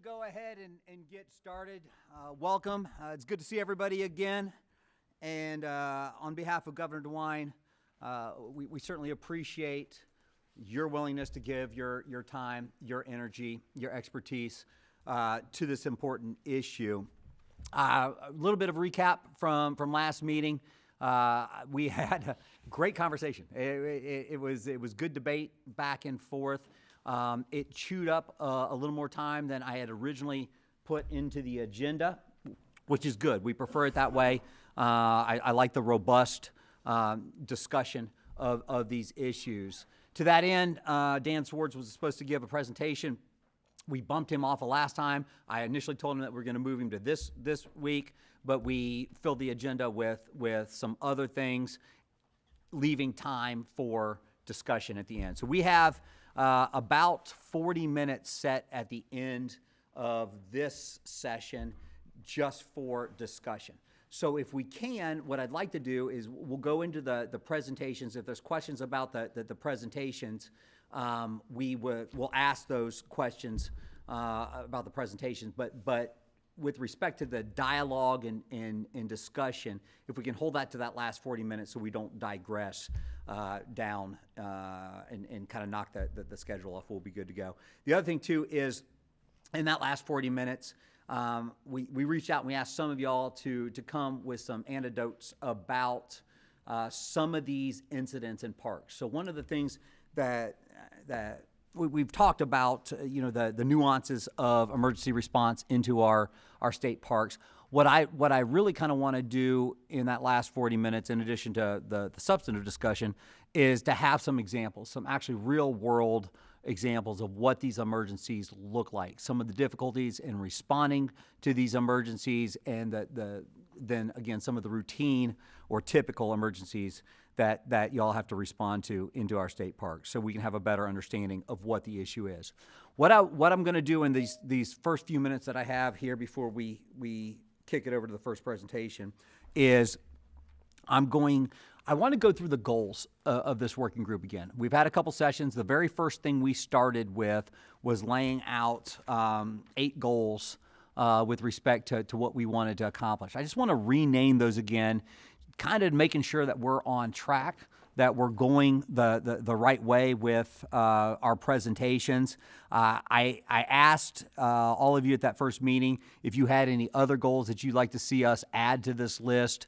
Go ahead and get started. Welcome. It's good to see everybody again. And on behalf of Governor DeWine, we certainly appreciate your willingness to give your time, your energy, your expertise to this important issue. A little bit of recap from last meeting. We had a great conversation. It was good debate back and forth. It chewed up a little more time than I had originally put into the agenda, which is good. We prefer it that way. I like the robust discussion of these issues. To that end, Dan Swords was supposed to give a presentation. We bumped him off last time. I initially told him that we're going to move him to this week, but we filled the agenda with some other things, leaving time for discussion at the end. So we have about 40 minutes set at the end of this session just for discussion. So if we can, what I'd like to do is we'll go into the presentations. If there's questions about the presentations, we'll ask those questions about the presentations. But with respect to the dialogue and discussion, if we can hold that to that last 40 minutes so we don't digress down and kind of knock the schedule off, we'll be good to go. The other thing, too, is in that last 40 minutes, we reached out and we asked some of y'all to come with some anecdotes about some of these incidents in parks. So one of the things that we've talked about, the nuances of emergency response into our state parks. What I really kind of want to do in that last 40 minutes, in addition to the substantive discussion, is to have some examples, some actually real world examples of what these emergencies look like, some of the difficulties in responding to these emergencies, and then again some of the routine or typical emergencies that y'all have to respond to into our state parks, so we can have a better understanding of what the issue is. What I'm going to do in these first few minutes that I have here before we kick it over to the first presentation is I want to go through the goals of this working group again. We've had a couple sessions. The very first thing we started with was laying out 8 goals with respect to what we wanted to accomplish. I just want to rename those again, kind of making sure that we're on track, that we're going the right way with our presentations. I asked all of you at that first meeting if you had any other goals that you'd like to see us add to this list.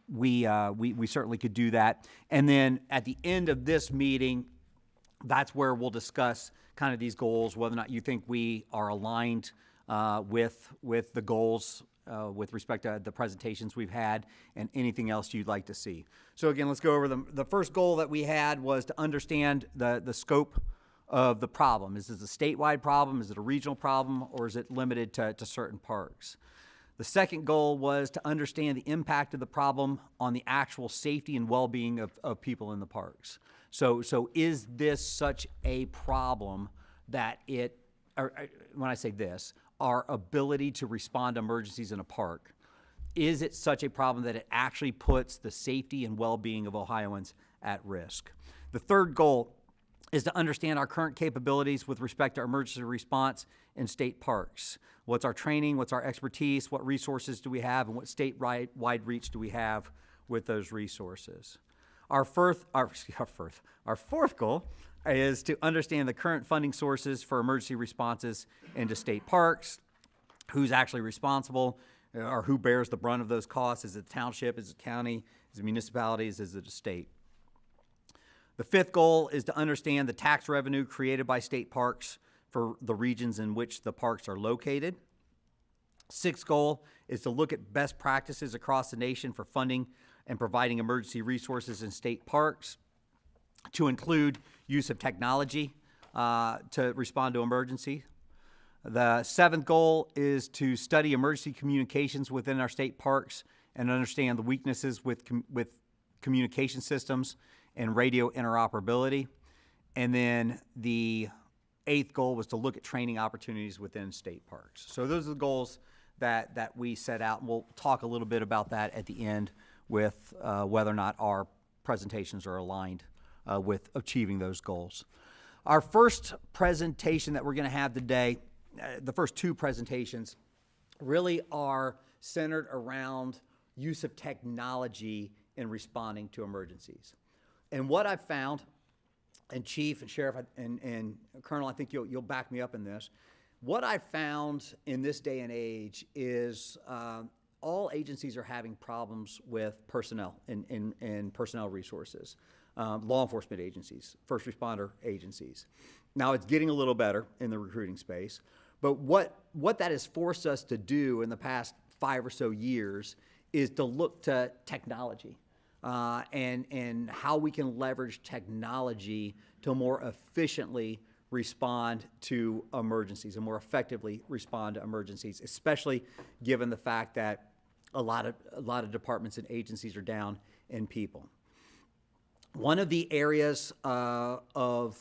We certainly could do that. And then at the end of this meeting, that's where we'll discuss kind of these goals, whether or not you think we are aligned with the goals with respect to the presentations we've had, and anything else you'd like to see. So again, let's go over them. The first goal that we had was to understand the scope of the problem. Is this a statewide problem? Is it a regional problem? Or is it limited to certain parks? The second goal was to understand the impact of the problem on the actual safety and well-being of people in the parks. So is this such a problem that when I say this, our ability to respond to emergencies in a park, is it such a problem that it actually puts the safety and well-being of Ohioans at risk? The third goal is to understand our current capabilities with respect to emergency response in state parks. What's our training, what's our expertise, what resources do we have, and what state-wide reach do we have with those resources? Our fourth goal is to understand the current funding sources for emergency responses into state parks, who's actually responsible, or who bears the brunt of those costs. Is it the township, is it the county, is it municipalities, is it the state? The fifth goal is to understand the tax revenue created by state parks for the regions in which the parks are located. Sixth goal is to look at best practices across the nation for funding and providing emergency resources in state parks, to include use of technology to respond to emergency. The seventh goal is to study emergency communications within our state parks and understand the weaknesses with communication systems and radio interoperability. And then the eighth goal was to look at training opportunities within state parks. So those are the goals that we set out, and we'll talk a little bit about that at the end with whether or not our presentations are aligned with achieving those goals. Our first presentation that we're going to have today the first two presentations really are centered around use of technology in responding to emergencies. And what I've found, and Chief and Sheriff and Colonel, I think you'll back me up in this. What I've found in this day and age is all agencies are having problems with personnel and personnel resources, law enforcement agencies, first responder agencies. Now it's getting a little better in the recruiting space, but what that has forced us to do in the past 5 or so years is to look to technology and how we can leverage technology to more efficiently respond to emergencies and more effectively respond to emergencies, especially given the fact that a lot of departments and agencies are down in people. One of the areas of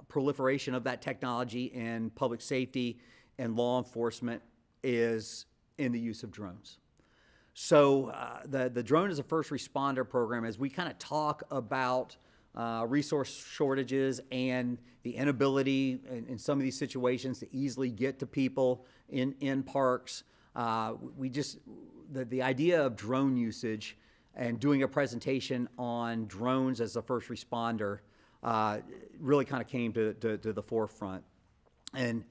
proliferation of that technology in public safety and law enforcement is in the use of drones. So the Drone as a First Responder program, as we kind of talk about resource shortages and the inability in some of these situations to easily get to people in parks, the idea of drone usage and doing a presentation on drones as a first responder really kind of came to the forefront. And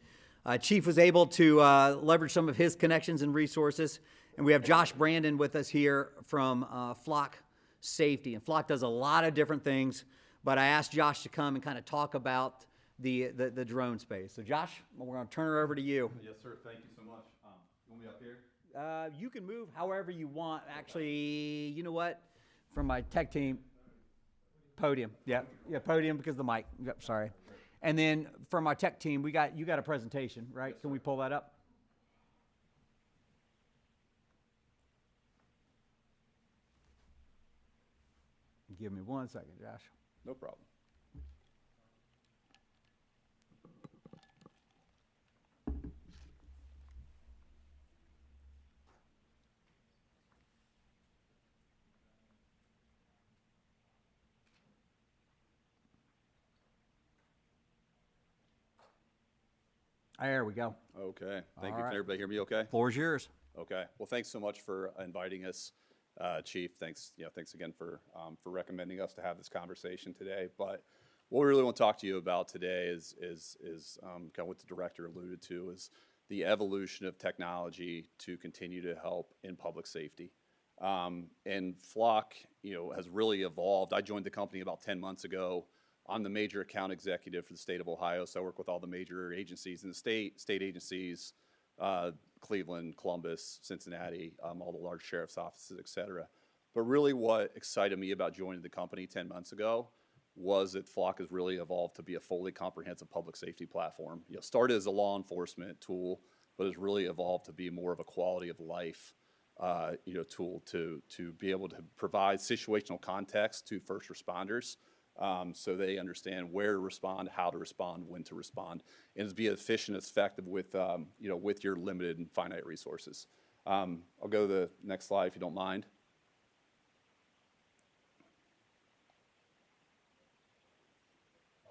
Chief was able to leverage some of his connections and resources. And we have Josh Brandon with us here from Flock Safety. And Flock does a lot of different things, but I asked Josh to come and kind of talk about the drone space. So Josh, we're going to turn it over to you. Yes, sir. Thank you so much. You want me up here? You can move however you want. Actually, you know what? From my tech team, podium. Yeah, podium because of the mic. Yep, sorry. And then from our tech team, you got a presentation, right? Yes, can we pull that up? Give me 1 second, Josh. No problem. There we go. Okay. Thank All you. right. Can everybody hear me okay? Floor's yours. Okay. Well, thanks so much for inviting us, Chief. Thanks again for recommending us to have this conversation today. But what we really want to talk to you about today is kind of what the director alluded to, is the evolution of technology to continue to help in public safety. And Flock, has really evolved. I joined the company about 10 months ago. I'm the major account executive for the state of Ohio, so I work with all the major agencies in the state agencies, Cleveland, Columbus, Cincinnati, all the large sheriff's offices, et cetera. But really what excited me about joining the company 10 months ago was that Flock has really evolved to be a fully comprehensive public safety platform. Started as a law enforcement tool, but has really evolved to be more of a quality of life tool to be able to provide situational context to first responders. So they understand where to respond, how to respond, when to respond, and to be efficient and effective with your limited and finite resources. I'll go to the next slide if you don't mind.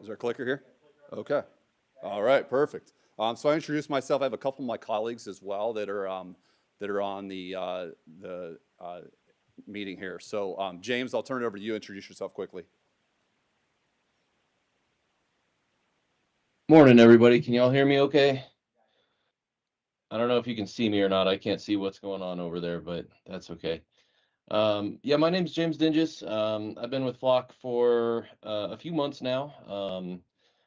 Is there a clicker here? Okay. All right, perfect. So I introduced myself. I have a couple of my colleagues as well that are on the meeting here. So James, I'll turn it over to you. Introduce yourself quickly. Morning, everybody. Can y'all hear me okay? I don't know if you can see me or not. I can't see what's going on over there, but that's okay. Yeah, my name's James Dinges. I've been with Flock for a few months now.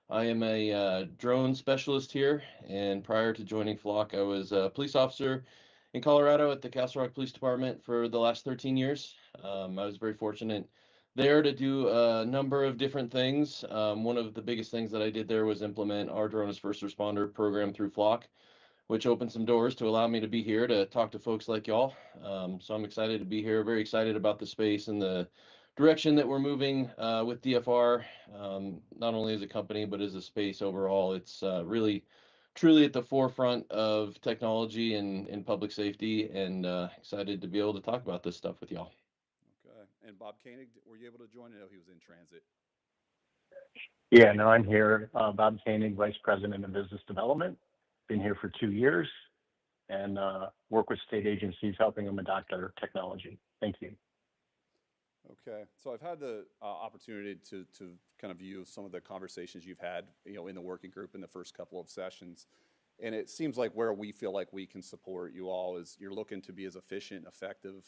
I am a drone specialist here, and prior to joining Flock, I was a police officer in Colorado at the Castle Rock Police Department for the last 13 years. I was very fortunate there to do a number of different things. One of the biggest things that I did there was implement our Drone as First Responder program through Flock, which opened some doors to allow me to be here to talk to folks like y'all. So I'm excited to be here, very excited about the space and the direction that we're moving with DFR, not only as a company, but as a space overall. It's really, truly at the forefront of technology and in public safety, and excited to be able to talk about this stuff with y'all. Okay. And Bob Koenig, were you able to join? I know he was in transit. Yeah, no, I'm here. Bob Koenig, Vice President of Business Development. been here for 2 years, and work with state agencies helping them adopt our technology. Thank you. Okay, so I've had the opportunity to kind of view some of the conversations you've had, in the working group in the first couple of sessions. And it seems like where we feel like we can support you all is you're looking to be as efficient, effective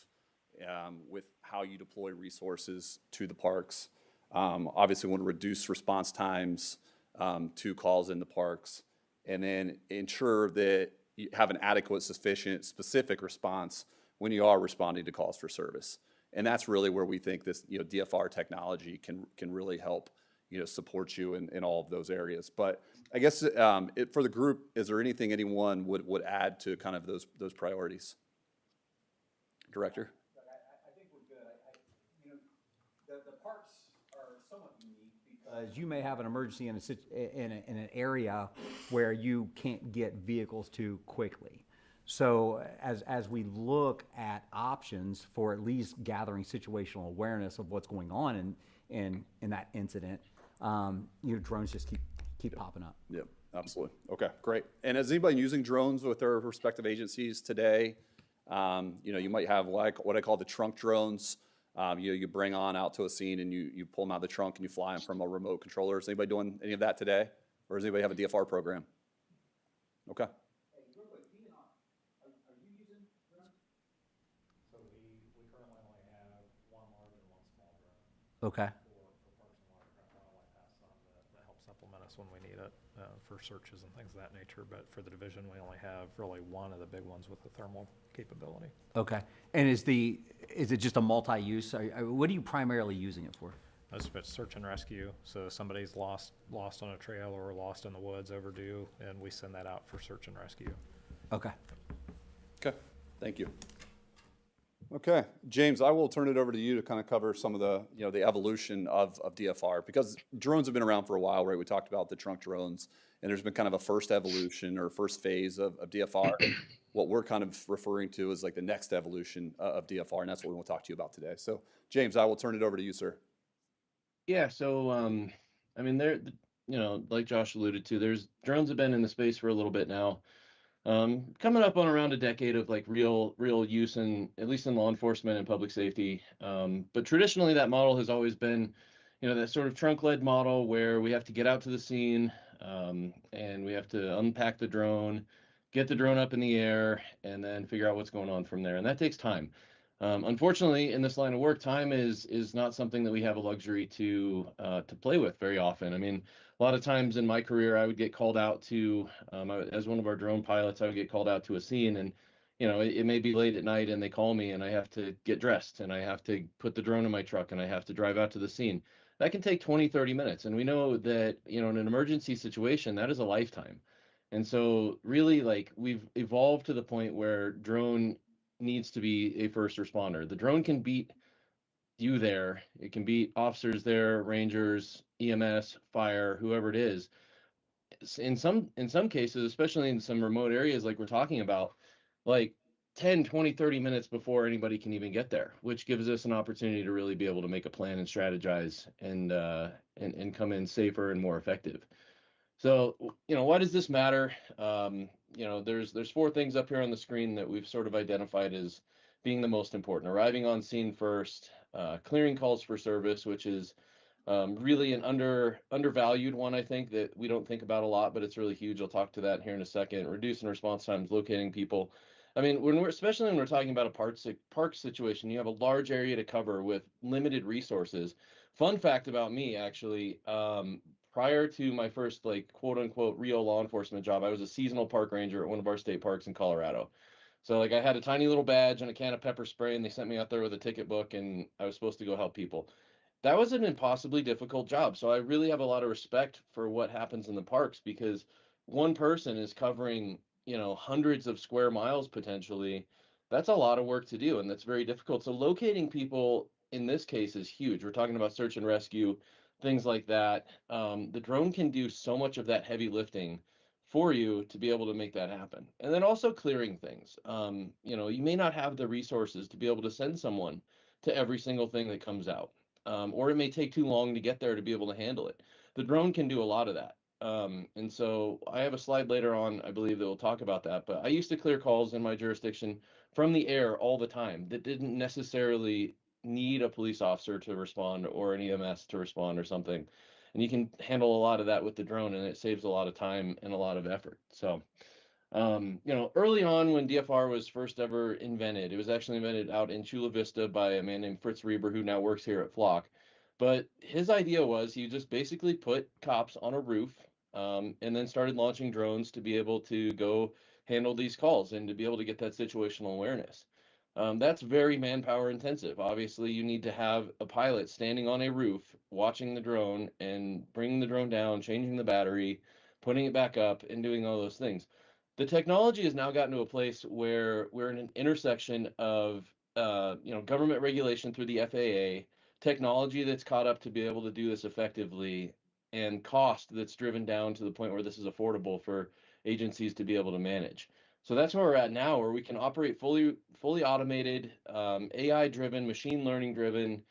with how you deploy resources to the parks. Obviously, want to reduce response times to calls in the parks, and then ensure that you have an adequate, sufficient, specific response when you are responding to calls for service. And that's really where we think this, DFR technology can really help, support you in all of those areas. But I guess for the group, is there anything anyone would add to kind of those priorities? Director? I think we're good. The parks are somewhat unique because you may have an emergency in an area where you can't get vehicles to quickly. So as we look at options for at least gathering situational awareness of what's going on in that incident, drones just keep popping up. Yep, absolutely. Okay, great. And is anybody using drones with their respective agencies today? You might have like what I call the trunk drones. You bring on out to a scene and you pull them out of the trunk and you fly them from a remote controller. Is anybody doing any of that today? Or does anybody have a DFR program? Okay. Okay. For Parks and Watercraft, I might pass on to help supplement us when we need it for searches and things of that nature. But for the division, we only have really one of the big ones with the thermal capability. Okay. And is it just a multi-use? What are you primarily using it for? Most of it's search and rescue. So somebody's lost on a trail or lost in the woods, overdue, and we send that out for search and rescue. Okay. Okay, thank you. Okay, James, I will turn it over to you to kind of cover some of the, the evolution of DFR, because drones have been around for a while, right? We talked about the trunk drones, and there's been kind of a first evolution or first phase of DFR. What we're kind of referring to is like the next evolution of DFR, and that's what we want to talk to you about today. So, James, I will turn it over to you, sir. Yeah, so I mean, like Josh alluded to, drones have been in the space for a little bit now. Coming up on around a decade of like real use at least in law enforcement and public safety. But traditionally that model has always been, that sort of trunk-led model where we have to get out to the scene, and we have to unpack the drone, get the drone up in the air, and then figure out what's going on from there. And that takes time. Unfortunately, in this line of work, time is not something that we have a luxury to play with very often. I mean, a lot of times in my career, I would get called out to, as one of our drone pilots, I would get called out to a scene, and it may be late at night, and they call me, and I have to get dressed, and I have to put the drone in my truck, and I have to drive out to the scene. That can take 20, 30 minutes, and we know that in an emergency situation, that is a lifetime. And so really, like, we've evolved to the point where drone needs to be a first responder. The drone can beat you there. It can beat officers there, rangers, EMS, fire, whoever it is. In some cases, especially in some remote areas like we're talking about, like 10, 20, 30 minutes before anybody can even get there, which gives us an opportunity to really be able to make a plan and strategize and come in safer and more effective. So, why does this matter? There's 4 things up here on the screen that we've sort of identified as being the most important. Arriving on scene first, clearing calls for service, which is really an undervalued one, I think, that we don't think about a lot, but it's really huge. I'll talk to that here in a second. Reducing response times, locating people. I mean, especially when we're talking about a park situation, you have a large area to cover with limited resources. Fun fact about me, actually, prior to my first, like, quote unquote real law enforcement job, I was a seasonal park ranger at one of our state parks in Colorado. So, like, I had a tiny little badge and a can of pepper spray, and they sent me out there with a ticket book, and I was supposed to go help people. That was an impossibly difficult job. So I really have a lot of respect for what happens in the parks, because one person is covering, hundreds of square miles potentially. That's a lot of work to do, and that's very difficult. So locating people in this case is huge. We're talking about search and rescue, things like that. The drone can do so much of that heavy lifting for you to be able to make that happen. And then also clearing things. You may not have the resources to be able to send someone to every single thing that comes out. Or it may take too long to get there to be able to handle it. The drone can do a lot of that. And so I have a slide later on, I believe, that will talk about that. But I used to clear calls in my jurisdiction from the air all the time that didn't necessarily need a police officer to respond or an EMS to respond or something. And you can handle a lot of that with the drone, and it saves a lot of time and a lot of effort. So, early on when DFR was first ever invented, it was actually invented out in Chula Vista by a man named Fritz Reber, who now works here at Flock. But his idea was he just basically put cops on a roof, and then started launching drones to be able to go handle these calls and to be able to get that situational awareness. That's very manpower intensive. Obviously, you need to have a pilot standing on a roof, watching the drone and bringing the drone down, changing the battery, putting it back up, and doing all those things. The technology has now gotten to a place where we're in an intersection of government regulation through the FAA, technology that's caught up to be able to do this effectively, and cost that's driven down to the point where this is affordable for agencies to be able to manage. So that's where we're at now, where we can operate fully automated, AI driven, machine learning driven,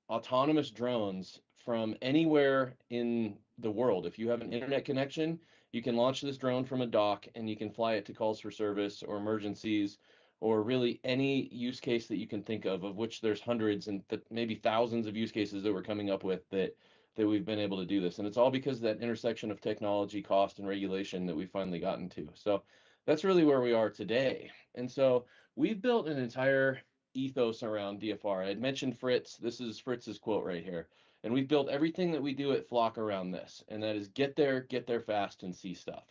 autonomous drones from anywhere in the world. If you have an internet connection, you can launch this drone from a dock and you can fly it to calls for service or emergencies, or really any use case that you can think of which there's hundreds and maybe thousands of use cases that we're coming up with that we've been able to do this. And it's all because of that intersection of technology, cost, and regulation that we've finally gotten to. So that's really where we are today. And so we've built an entire ethos around DFR. I had mentioned Fritz. This is Fritz's quote right here. And we've built everything that we do at Flock around this. And that is get there fast, and see stuff.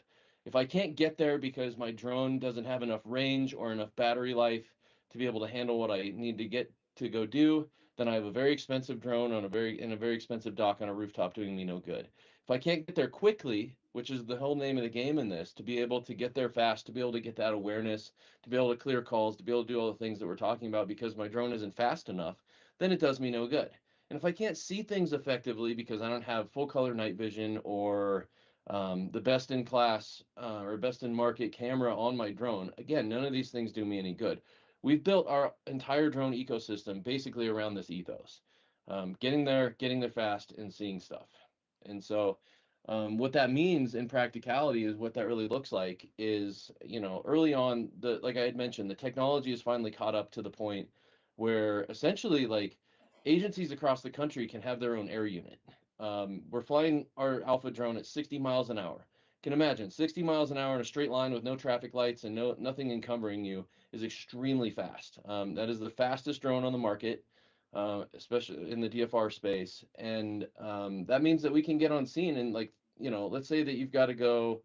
If I can't get there because my drone doesn't have enough range or enough battery life to be able to handle what I need to get to go do, then I have a very expensive drone in a very expensive dock on a rooftop doing me no good. If I can't get there quickly, which is the whole name of the game in this, to be able to get there fast, to be able to get that awareness, to be able to clear calls, to be able to do all the things that we're talking about because my drone isn't fast enough, then it does me no good. And if I can't see things effectively because I don't have full color night vision or the best in class or best in market camera on my drone, again, none of these things do me any good. We've built our entire drone ecosystem basically around this ethos, getting there fast, and seeing stuff. And so what that means in practicality is what that really looks like is, early on, like I had mentioned, the technology has finally caught up to the point where essentially like agencies across the country can have their own air unit. We're flying our Alpha drone at 60 miles an hour. Can imagine 60 miles an hour in a straight line with no traffic lights and nothing encumbering you is extremely fast. That is the fastest drone on the market, especially in the DFR space. And that means that we can get on scene and let's say that you've got to go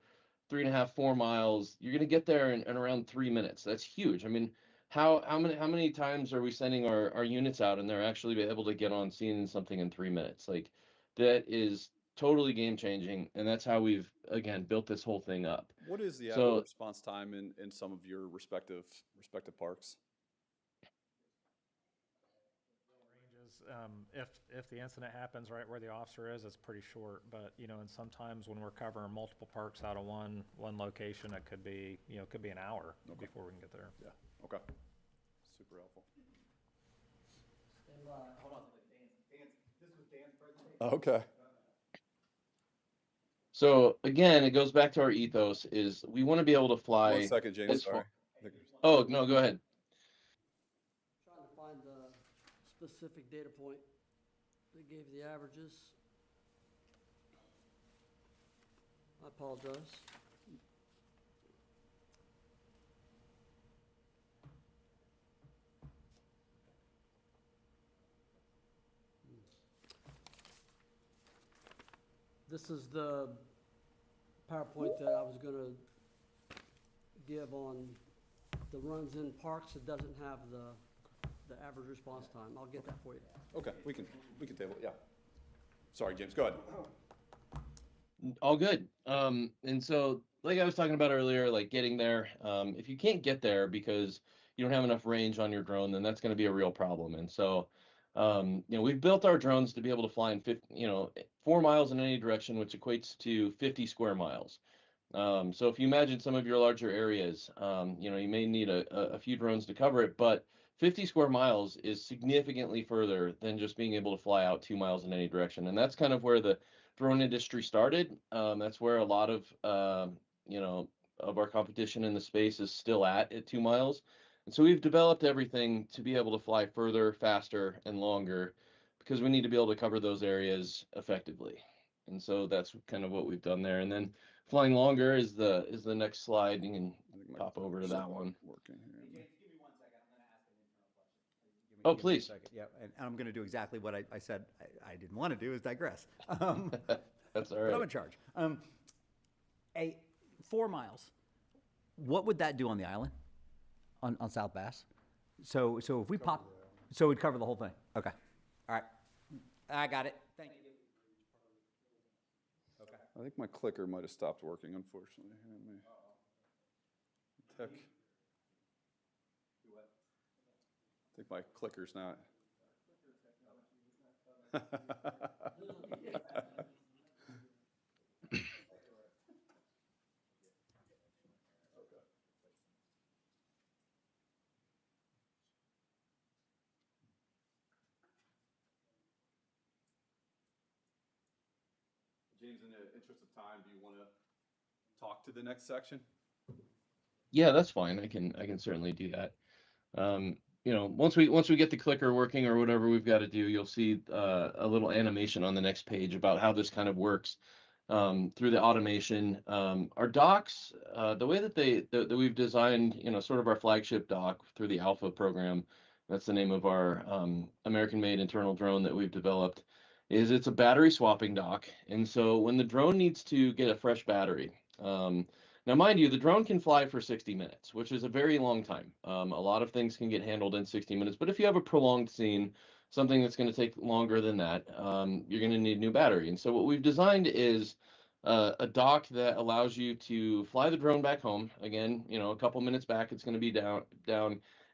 3.5, 4 miles. You're going to get there in around 3 minutes. That's huge. I mean, how many times are we sending our units out and they're actually able to get on scene in something in 3 minutes? Like that is totally game changing, and that's how we've again built this whole thing up. What is the So- average response time in some of your respective parks? Ranges, if the incident happens right where the officer is, it's pretty short, but, and sometimes when we're covering multiple parks out of one location, it could be an hour before we can get there. Yeah. Okay. Super helpful. Hold on, Dan, this was Dan's presentation. Okay. So again, it goes back to our ethos is we want to be able to fly. 1 second, James. as Sorry. far- Oh, no, go ahead. Trying to find the specific data point that gave the averages. I apologize. This is the PowerPoint that I was gonna give on the runs in parks. It doesn't have the average response time. I'll get that for you. Okay. We can table it. Yeah. Sorry, James. Go ahead. All good. And so like I was talking about earlier, like getting there, if you can't get there because you don't have enough range on your drone, then that's going to be a real problem. And so, we've built our drones to be able to fly in 4 miles in any direction, which equates to 50 square miles. So if you imagine some of your larger areas, you may need a few drones to cover it, but 50 square miles is significantly further than just being able to fly out 2 miles in any direction. And that's kind of where the drone industry started. That's where a lot of, you know, of our competition in the space is still at 2 miles. And so we've developed everything to be able to fly further, faster, and longer because we need to be able to cover those areas effectively. And so that's kind of what we've done there. And then flying longer is the next slide. You can I think my pop over to clicker's that not one. working here. James, give me 1 second. I'm going to ask an internal question. Oh, Give me a please. second. Yeah, and I'm going to do exactly what I said I didn't want to do is digress. That's all But I'm right. in charge. 4 miles. What would that do on the island, on South Bass? So if we pop, so we'd cover the whole thing. Okay. All right. I got it. Thank you. Okay. I think my clicker might have stopped working, unfortunately. Let me- Tech. I think my clicker's not. James, in the interest of time, do you want to talk to the next section? Yeah, that's fine. I can certainly do that. You know, once we get the clicker working or whatever we've got to do, you'll see a little animation on the next page about how this kind of works through the automation. Our docks, the way that we've designed, you know, sort of our flagship dock through the Alpha program, that's the name of our American-made internal drone that we've developed, is it's a battery swapping dock. And so when the drone needs to get a fresh battery, now, mind you, the drone can fly for 60 minutes, which is a very long time. A lot of things can get handled in 60 minutes, but if you have a prolonged scene, something that's going to take longer than that, you're going to need a new battery. And so what we've designed is a dock that allows you to fly the drone back home. Again, you know, a couple minutes back, it's going to be down.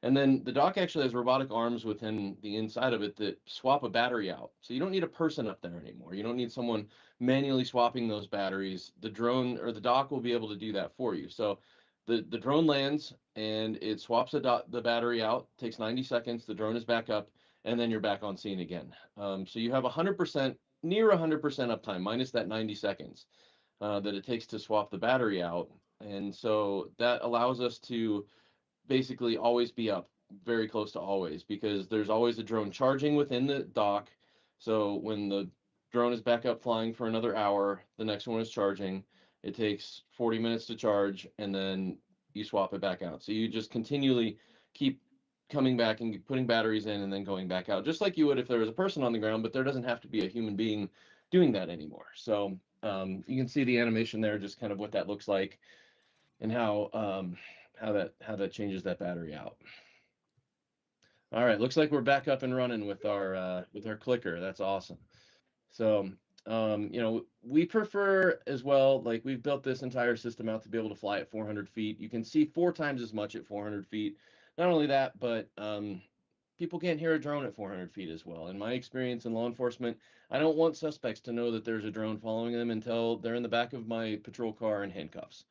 And then the dock actually has robotic arms within the inside of it that swap a battery out. So you don't need a person up there anymore. You don't need someone manually swapping those batteries. The drone or the dock will be able to do that for you. So the drone lands and it swaps the battery out, takes 90 seconds, the drone is back up, and then you're back on scene again. So you have 100%, near 100% uptime, minus that 90 seconds that it takes to swap the battery out. And so that allows us to basically always be up, very close to always, because there's always a drone charging within the dock. So when the drone is back up flying for another hour, the next one is charging. It takes 40 minutes to charge, and then you swap it back out. So you just continually keep coming back and putting batteries in and then going back out, just like you would if there was a person on the ground, but there doesn't have to be a human being doing that anymore. So you can see the animation there, just kind of what that looks like and how that changes that battery out. All right, looks like we're back up and running with our clicker. That's awesome. So you know, we prefer as well, like we've built this entire system out to be able to fly at 400 feet. You can see 4 times as much at 400 feet. Not only that, but people can't hear a drone at 400 feet as well. In my experience in law enforcement, I don't want suspects to know that there's a drone following them until they're in the back of my patrol car in handcuffs.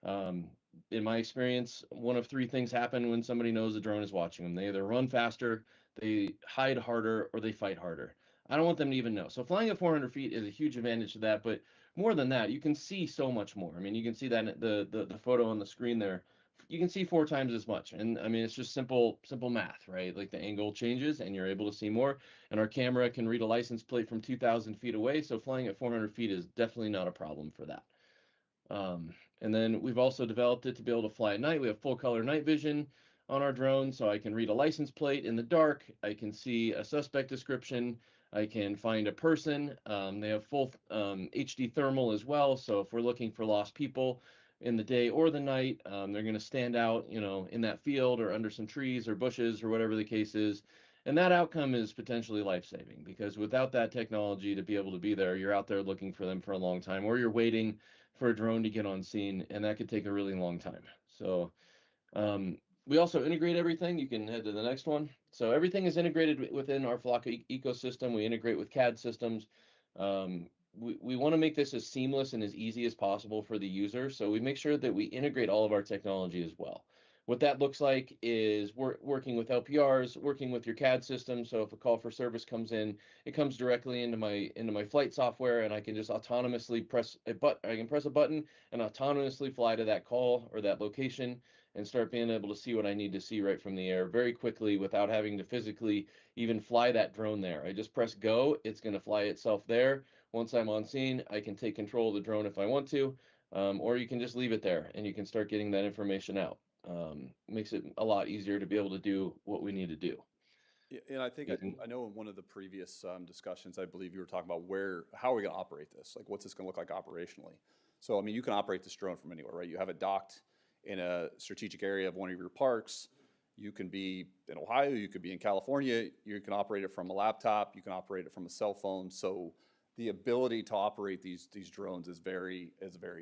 Um, in my experience, one of 3 things happen when somebody knows the drone is watching them. They either run faster, they hide harder, or they fight harder. I don't want them to even know. So flying at 400 feet is a huge advantage to that. But more than that, you can see so much more. I mean, you can see that in the photo on the screen there. You can see 4 times as much. And I mean, it's just simple math, right? Like the angle changes and you're able to see more. And our camera can read a license plate from 2,000 feet away. So flying at 400 feet is definitely not a problem for that. And then we've also developed it to be able to fly at night. We have full color night vision on our drone, so I can read a license plate in the dark. I can see a suspect description. I can find a person. They have full HD thermal as well, so if we're looking for lost people in the day or the night, they're going to stand out, you know, in that field or under some trees or bushes or whatever the case is. And that outcome is potentially life-saving, because without that technology to be able to be there, you're out there looking for them for a long time, or you're waiting for a drone to get on scene, and that could take a really long time. So we also integrate everything. You can head to the next one. So everything is integrated within our Flock ecosystem. We integrate with CAD systems. We want to make this as seamless and as easy as possible for the user. So we make sure that we integrate all of our technology as well. What that looks like is working with LPRs, working with your CAD system. So if a call for service comes in, it comes directly into my flight software, and I can just autonomously press a button. I can press a button and autonomously fly to that call or that location and start being able to see what I need to see right from the air very quickly without having to physically even fly that drone there. I just press go, it's going to fly itself there. Once I'm on scene, I can take control of the drone if I want to, or you can just leave it there and you can start getting that information out. Makes it a lot easier to be able to do what we need to do. Yeah, and I think Using- I know in one of the previous discussions, I believe you were talking about how are we going to operate this? Like, what's this going to look like operationally? So, I mean, you can operate this drone from anywhere, right? You have it docked in a strategic area of one of your parks. You can be in Ohio, you could be in California. You can operate it from a laptop. You can operate it from a cell phone. So, the ability to operate these drones is very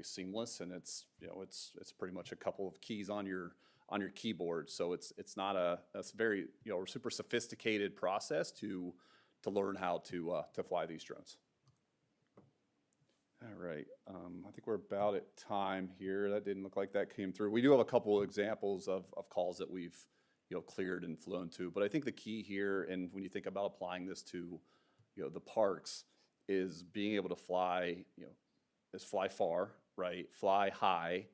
seamless, and it's pretty much a couple of keys on your keyboard. So it's not that's very super sophisticated process to learn how to fly these drones. All right, I think we're about at time here. That didn't look like that came through. We do have a couple of examples of calls that we've cleared and flown to, but I think the key here, and when you think about applying this to the parks, is being able to fly fly far, right? Fly high.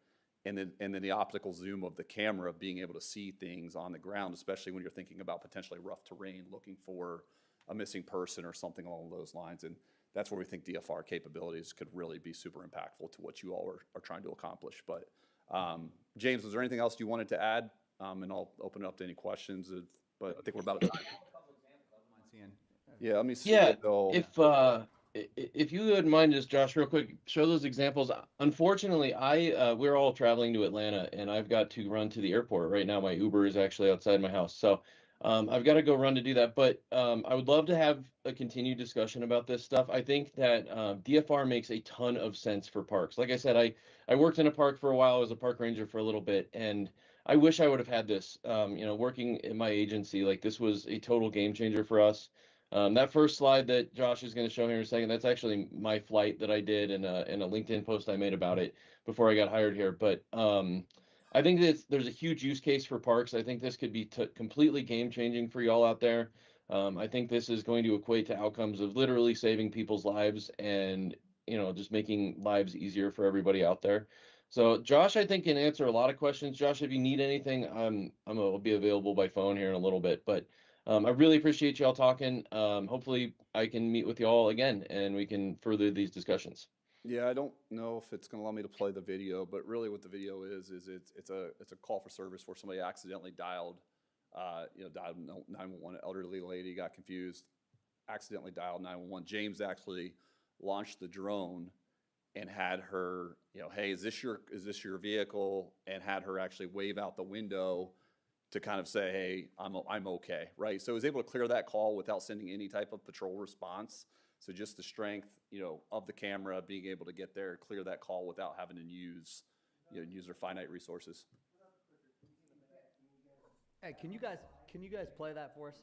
And then the optical zoom of the camera, being able to see things on the ground, especially when you're thinking about potentially rough terrain, looking for a missing person or something along those lines. And that's where we think DFR capabilities could really be super impactful to what you all are trying to accomplish. But James, was there anything else you wanted to add? And I'll open it up to any questions. But I think we're about at time. Yeah, let me see. Yeah, though. if you wouldn't mind just, Josh, real quick, show those examples. Unfortunately, we're all traveling to Atlanta, and I've got to run to the airport right now. My Uber is actually outside my house, so I've got to go run to do that. But I would love to have a continued discussion about this stuff. I think that DFR makes a ton of sense for parks. Like I said, I worked in a park for a while. I was a park ranger for a little bit, and I wish I would have had this. Working in my agency, like this was a total game changer for us. That first slide that Josh is going to show here in a second, that's actually my flight that I did in a LinkedIn post I made about it before I got hired here. But I think that there's a huge use case for parks. I think this could be completely game changing for y'all out there. I think this is going to equate to outcomes of literally saving people's lives and just making lives easier for everybody out there. So Josh, I think, can answer a lot of questions. Josh, if you need anything, I'll be available by phone here in a little bit. But I really appreciate y'all talking. Hopefully I can meet with y'all again and we can further these discussions. Yeah, I don't know if it's going to allow me to play the video, but really what the video is it's a call for service where somebody accidentally dialed 911. Elderly lady got confused, accidentally dialed 911. James actually launched the drone and had her, hey, is this your vehicle? And had her actually wave out the window to kind of say, hey, I'm okay, right? So I was able to clear that call without sending any type of patrol response. So just the strength, of the camera, being able to get there, clear that call without having to use their finite resources. Hey, can you guys play that for us?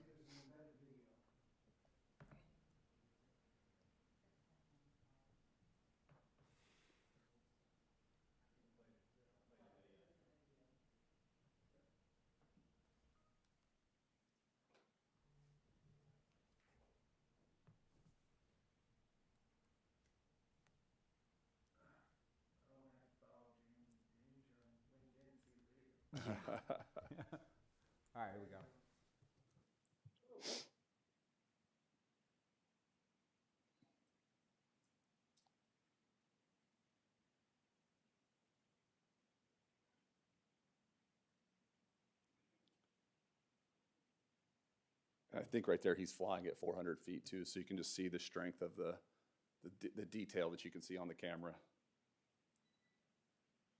All right, here we go. I think right there he's flying at 400 feet too, so you can just see the strength of the detail that you can see on the camera.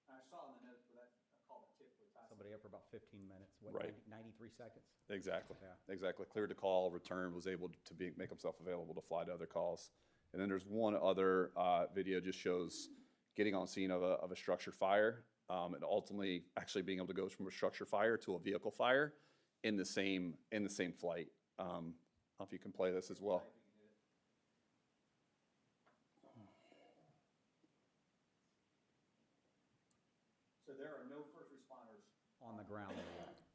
I saw in the notes where that call that typically ties somebody up for about 15 minutes. What, Right. 93 seconds? Exactly. Yeah. Exactly. Cleared the call, returned, was able to make himself available to fly to other calls. And then there's one other video just shows getting on scene of a structure fire, and ultimately actually being able to go from a structure fire to a vehicle fire in the same flight. I don't know if you can play this as well. So there are no first responders on the ground.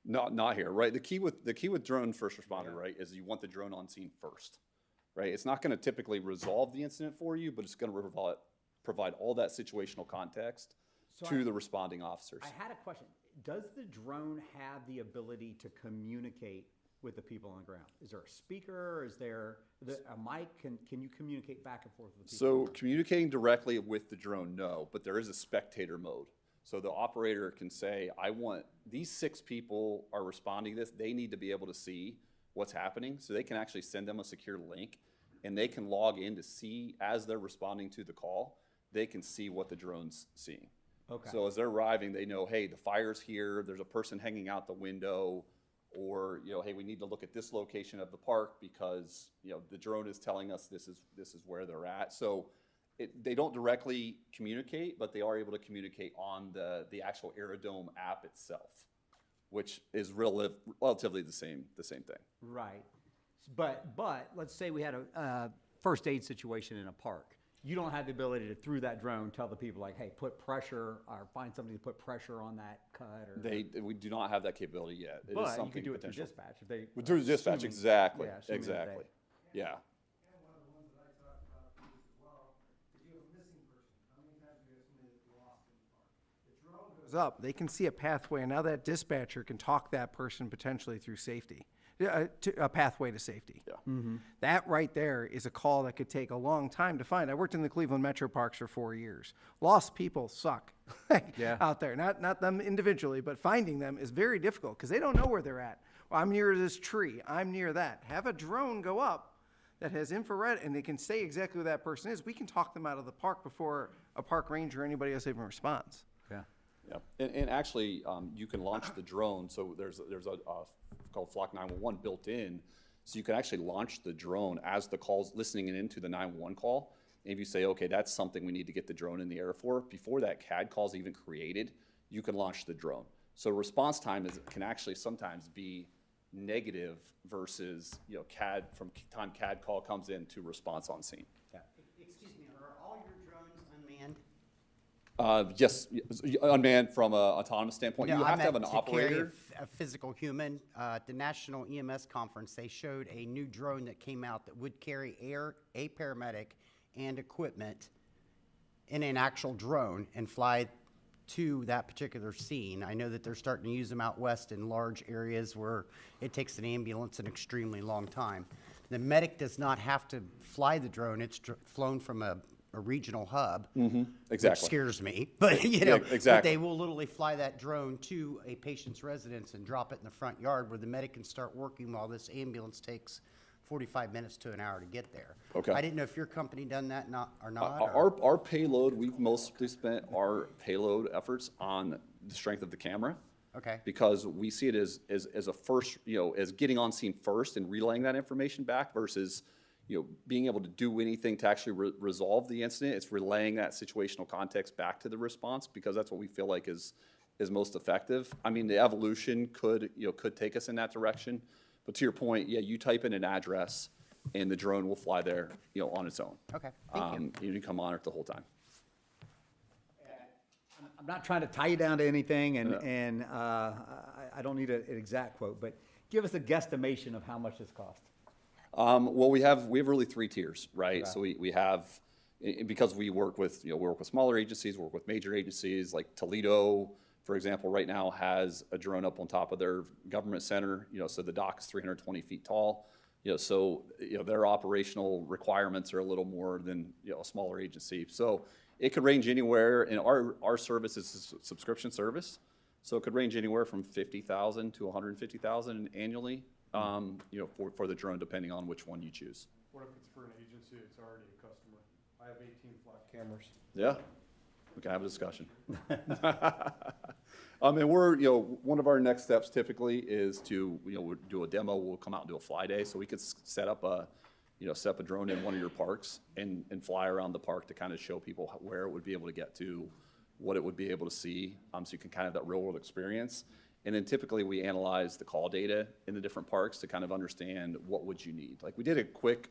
Not here, right? The key with drone first responder, right, is you want the drone on scene first, right? It's not gonna typically resolve the incident for you, but it's gonna provide all that situational context So to I- the responding officers. I had a question. Does the drone have the ability to communicate with the people on the ground? Is there a speaker? Is there a mic? Can you communicate back and forth with people? So communicating directly with the drone, no, but there is a spectator mode. So the operator can say, I want, these 6 people are responding to this, they need to be able to see what's happening. So they can actually send them a secure link and they can log in to see, as they're responding to the call, they can see what the drone's seeing. Okay. So as they're arriving, they know, hey, the fire's here, there's a person hanging out the window, or, hey, we need to look at this location of the park because, the drone is telling us this is where they're at. So they don't directly communicate, but they are able to communicate on the actual Aerodome app itself, which is relatively the same thing. Right. But let's say we had a first aid situation in a park. You don't have the ability to, through that drone, tell the people like, hey, put pressure or find somebody to put pressure on that cut or. We do not have that capability yet. It is But you something could do it through potential. dispatch if they. Through the dispatch, assuming- exactly, yeah, assuming that they- exactly. Yeah. And one of the ones that I talked about previously as well, is you have a missing person. How many times do you have somebody that's lost in the park? The drone goes up, they can see a pathway, and now that dispatcher can talk that person potentially through safety, to a pathway to safety. Yeah. That right there is a call that could take a long time to find. I worked in the Cleveland Metro Parks for 4 years. Lost people suck out there. Not them individually, but finding them is very difficult because they don't know where they're at. Well, I'm near this tree. I'm near that. Have a drone go up that has infrared and they can say exactly who that person is. We can talk them out of the park before a park ranger or anybody else even responds. Yeah. Yeah, and actually, you can launch the drone, so there's a called Flock 911 built in, so you can actually launch the drone as the call's listening into the 911 call. And if you say, okay, that's something we need to get the drone in the air for, before that CAD call's even created, you can launch the drone. So response time can actually sometimes be negative versus, CAD, from time CAD call comes in to response on scene. Excuse me, are all your drones unmanned? Yes, unmanned from an autonomous standpoint. No, You I have to have an meant to carry operator. a physical human. At the National EMS Conference, they showed a new drone that came out that would carry a paramedic and equipment in an actual drone and fly to that particular scene. I know that they're starting to use them out west in large areas where it takes an ambulance an extremely long time. The medic does not have to fly the drone. It's flown from a regional hub, which Exactly. scares me. But but exactly. they will literally fly that drone to a patient's residence and drop it in the front yard where the medic can start working while this ambulance takes 45 minutes to an hour to get there. Okay. I didn't know if your company done that or not. or- Our payload, we've mostly spent our payload efforts on the strength of the camera. Okay. Because we see it as a first, as getting on scene first and relaying that information back versus, being able to do anything to actually resolve the incident. It's relaying that situational context back to the response because that's what we feel like is most effective. I mean, the evolution could take us in that direction. But to your point, yeah, you type in an address and the drone will fly there, on its own. Okay, thank you. You can come on it the whole time. I'm not trying to tie you down to anything, and I don't need an exact quote, but give us a guesstimation of how much this cost. Well, we have really 3 tiers, right? So we have, because we work with smaller agencies, work with major agencies, like Toledo, for example, right now has a drone up on top of their government center, so the dock is 320 feet tall. So their operational requirements are a little more than, a smaller agency. So it could range anywhere, and our service is a subscription service. So it could range anywhere from 50,000 to 150,000 annually, for the drone, depending on which one you choose. What if it's for an agency that's already a customer? I have 18 Flock cameras. Yeah, we can have a discussion. And we're, one of our next steps typically is to, we'll do a demo, we'll come out and do a fly day, so we could set up a drone in one of your parks and fly around the park to kind of show people where it would be able to get to, what it would be able to see, so you can kind of have that real world experience. And then typically we analyze the call data in the different parks to kind of understand what would you need. Like we did a quick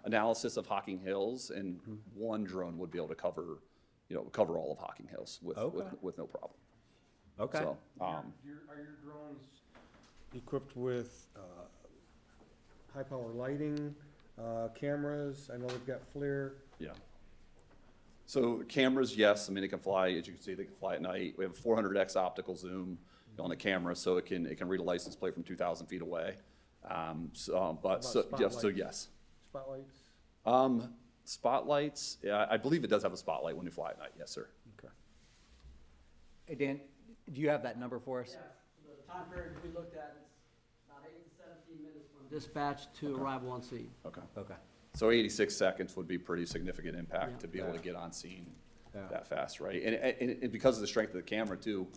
analysis of Hocking Hills, and one drone would be able to cover all of Hocking Hills with no problem. Okay. So, Are your drones equipped with high-power lighting, cameras? I know they've got FLIR. yeah. So cameras, yes, I mean, they can fly, as you can see, they can fly at night. We have a 400x optical zoom on the camera, so it can read a license plate from 2,000 feet away. So yes. Spotlights? Spotlights, yeah, I believe it does have a spotlight when you fly at night, yes, sir. Okay. Hey, Dan, do you have that number for us? Yeah, the time period we looked at is about 8 to 17 minutes from dispatch to arrival on scene. Okay. Okay. So 86 seconds would be pretty significant impact Yeah. to be able to get on scene Yeah. that fast, right? And because of the strength of the camera too,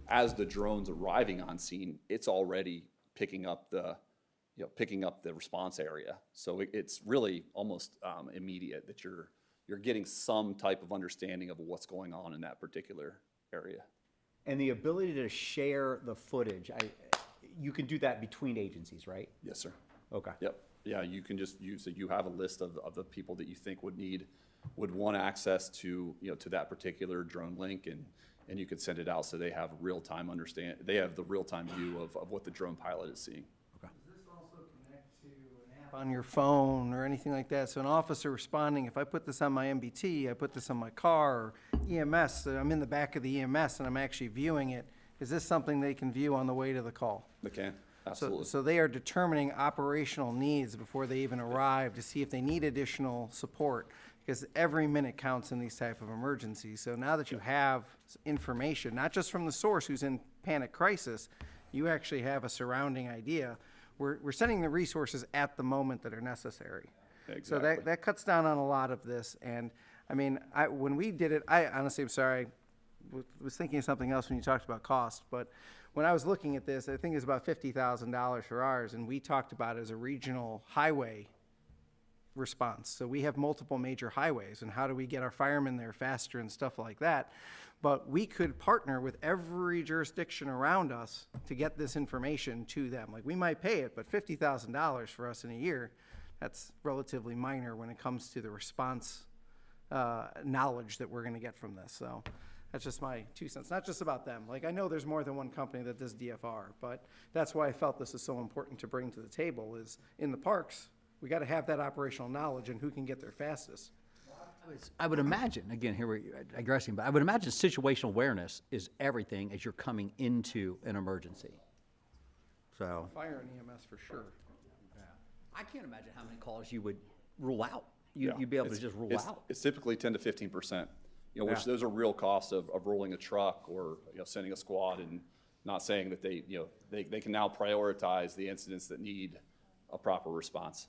as the drone's arriving on scene, it's already picking up the response area. So it's really almost immediate that you're getting some type of understanding of what's going on in that particular area. And the ability to share the footage, you can do that between agencies, right? Yes, sir. Okay. Yep. Yeah, you can just use it. You have a list of the people that you think would want access to, to that particular drone link, and you could send it out so they have they have the real-time view of what the drone pilot is seeing. Does this also connect to an app on your phone or anything like that? So an officer responding, if I put this on my MBT, I put this on my car, or EMS, so I'm in the back of the EMS and I'm actually viewing it, is this something they can view on the way to the call? They can, absolutely. So they are determining operational needs before they even arrive to see if they need additional support, because every minute counts in these type of emergencies. So now that you have information, not just from the source who's in panic crisis, you actually have a surrounding idea. We're sending the resources at the moment that are necessary. So Exactly. that cuts down on a lot of this. And I mean, when we did it, I honestly am sorry, was thinking of something else when you talked about cost, but when I was looking at this, I think it was about $50,000 for ours, and we talked about it as a regional highway response. So we have multiple major highways, and how do we get our firemen there faster and stuff like that? But we could partner with every jurisdiction around us to get this information to them. Like, we might pay it, but $50,000 for us in a year, that's relatively minor when it comes to the response knowledge that we're gonna get from this. So that's just my 2 cents. Not just about them. Like, I know there's more than one company that does DFR, but that's why I felt this is so important to bring to the table, is in the parks, we gotta have that operational knowledge and who can get there fastest. I would imagine, again, here we're digressing, but I would imagine situational awareness is everything as you're coming into an emergency. So, Fire and EMS for sure. I can't imagine how many calls you would rule out. Yeah. You'd be able to It's- just rule it's- out. It's typically 10 to 15%, which Yeah. those are real costs of rolling a truck or, sending a squad, and not saying that they can now prioritize the incidents that need a proper response.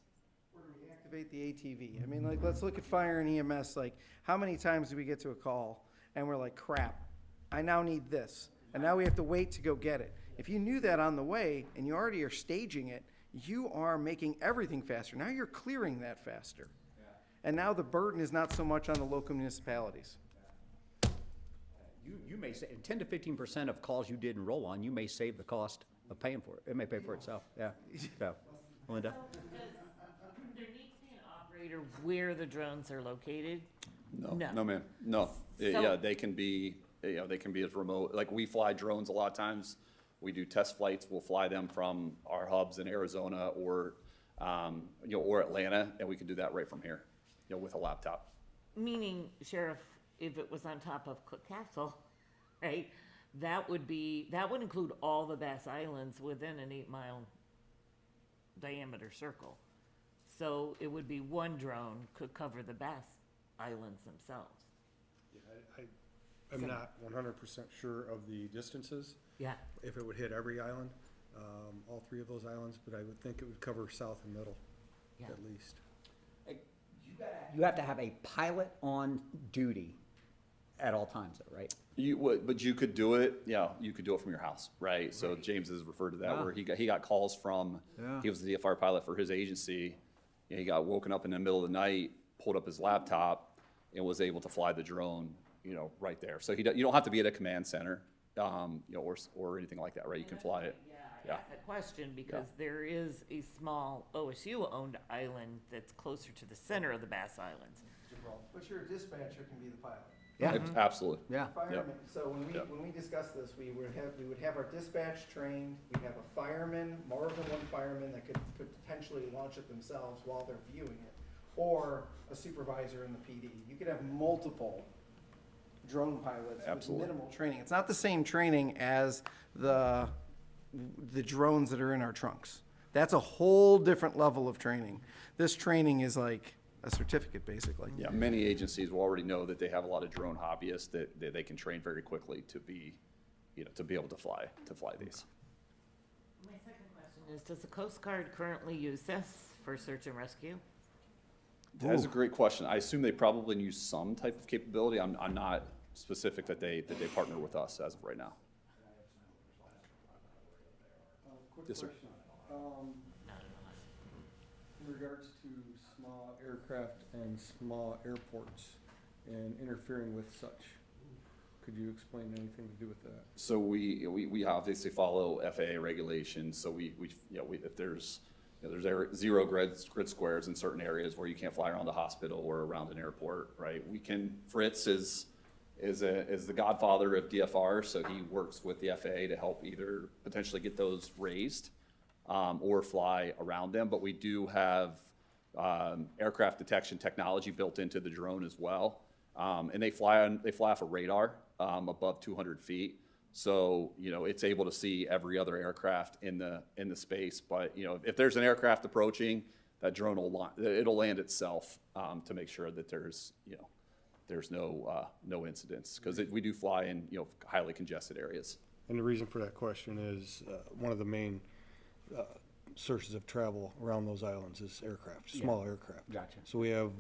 Or to reactivate the ATV. I mean, like, let's look at fire and EMS. Like, how many times do we get to a call and we're like, crap, I now need this. And now we have to wait to go get it. If you knew that on the way and you already are staging it, you are making everything faster. Now you're clearing that faster. And now the burden is not so much on the local municipalities. You may say, 10 to 15% of calls you didn't roll on, you may save the cost of paying for it. It may pay for itself, yeah. So, Melinda? There needs to be an operator where the drones are located? No, No. no, ma'am, no. Yeah, So- they can be as remote, like we fly drones a lot of times. We do test flights, we'll fly them from our hubs in Arizona or Atlanta, and we can do that right from here, with a laptop. Meaning, Sheriff, if it was on top of Cook Castle, right, that would include all the Bass Islands within an 8-mile diameter circle. So it would be one drone could cover the Bass Islands themselves. Yeah, I'm not 100% sure of the distances, Yeah. if it would hit every island, all 3 of those islands, but I would think it would cover south and middle, Yeah. at least. You have to have a pilot on duty at all times, though, right? You would, but you could do it, you could do it from your house, right? So James has referred to that, Wow. where he got calls from, Yeah. he was the DFR pilot for his agency. He got woken up in the middle of the night, pulled up his laptop, and was able to fly the drone, right there. So you don't have to be at a command center, or anything like that, right? You can fly it. I asked that question because there is a small OSU-owned island that's closer to the center of the Bass Islands. But your dispatcher can be the pilot. Yeah. Absolutely. Yeah. Firemen, so Yep. when we discuss this, we would have our dispatch trained, we'd have a fireman, more than one fireman that could potentially launch it themselves while they're viewing it, or a supervisor in the PD. You could have multiple drone pilots Absolutely. with minimal training. It's not the same training as the drones that are in our trunks. That's a whole different level of training. This training is like a certificate, basically. Yeah, many agencies will already know that they have a lot of drone hobbyists that they can train very quickly to be, to be able to fly these. My second question is, does the Coast Guard currently use this for search and rescue? That is a great question. I assume they probably use some type of capability. I'm not specific that they partner with us as of right now. Yes, sir. In regards to small aircraft and small airports and interfering with such, could you explain anything to do with that? So we obviously follow FAA regulations. So if there's zero grid squares in certain areas where you can't fly around a hospital or around an airport, right? Fritz is the godfather of DFR, so he works with the FAA to help either potentially get those raised or fly around them. But we do have aircraft detection technology built into the drone as well, and they fly off a radar above 200 feet. So it's able to see every other aircraft in the space. But if there's an aircraft approaching, that drone it'll land itself to make sure that there's no incidents, because we do fly in highly congested areas. And the reason for that question is, one of the main sources of travel around those islands is aircraft, small aircraft. Gotcha. So we have,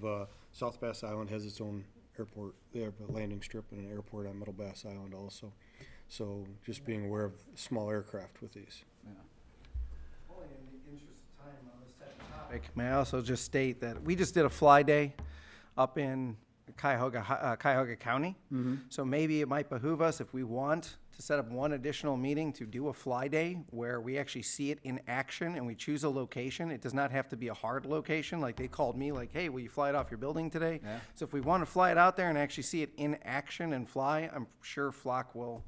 South Bass Island has its own airport. They have a landing strip and an airport on Middle Bass Island also. So just being aware of small aircraft with these. Only in the interest of time on this type of topic, may I also just state that we just did a fly day up in Cuyahoga County. So maybe it might behoove us, if we want to set up one additional meeting, to do a fly day where we actually see it in action and we choose a location. It does not have to be a hard location. Like, they called me like, hey, will you fly it off your building today? Yeah. So if we want to fly it out there and actually see it in action and fly, I'm sure Flock will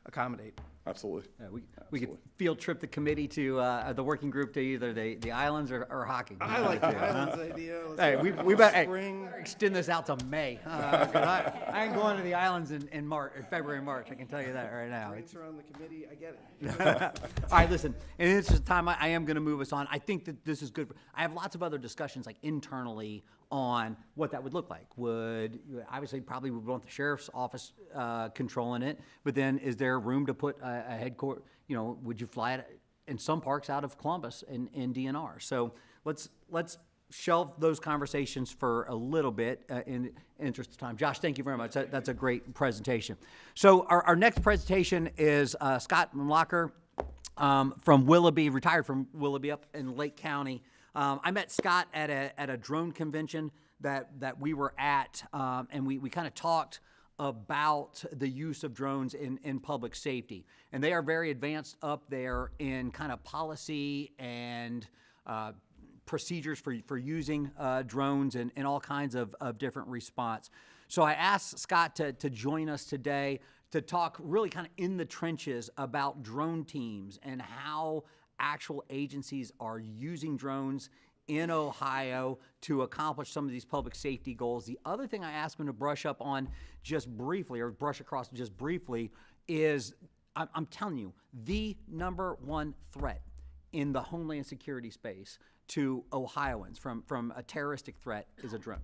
accommodate. Absolutely. Yeah, we could field trip the committee to the working group to either the islands or hockey. I like the islands idea. Let's Hey, go we better spring. extend this out to May. 'Cause I ain't going to the islands in March, February, March. I can tell you that right now. Drinks around the committee, I get it. All right, listen, in the interest of time, I am going to move us on. I think that this is good. I have lots of other discussions, like internally, on what that would look like. Obviously, probably would want the sheriff's office controlling it, but then is there room to put a headquarters, would you fly it in some parks out of Columbus in DNR? So let's shelve those conversations for a little bit in interest of time. Josh, thank you very much. That's a great presentation. So our next presentation is Scott Mlocker from Willoughby, retired from Willoughby up in Lake County. I met Scott at a drone convention that we were at, and we kind of talked about the use of drones in public safety. And they are very advanced up there in kind of policy and procedures for using drones and all kinds of different response. So I asked Scott to join us today to talk really kind of in the trenches about drone teams and how actual agencies are using drones in Ohio to accomplish some of these public safety goals. The other thing I asked him to brush up on just briefly, or brush across just briefly, is I'm telling you, the number one threat in the homeland security space to Ohioans from a terroristic threat is a drone.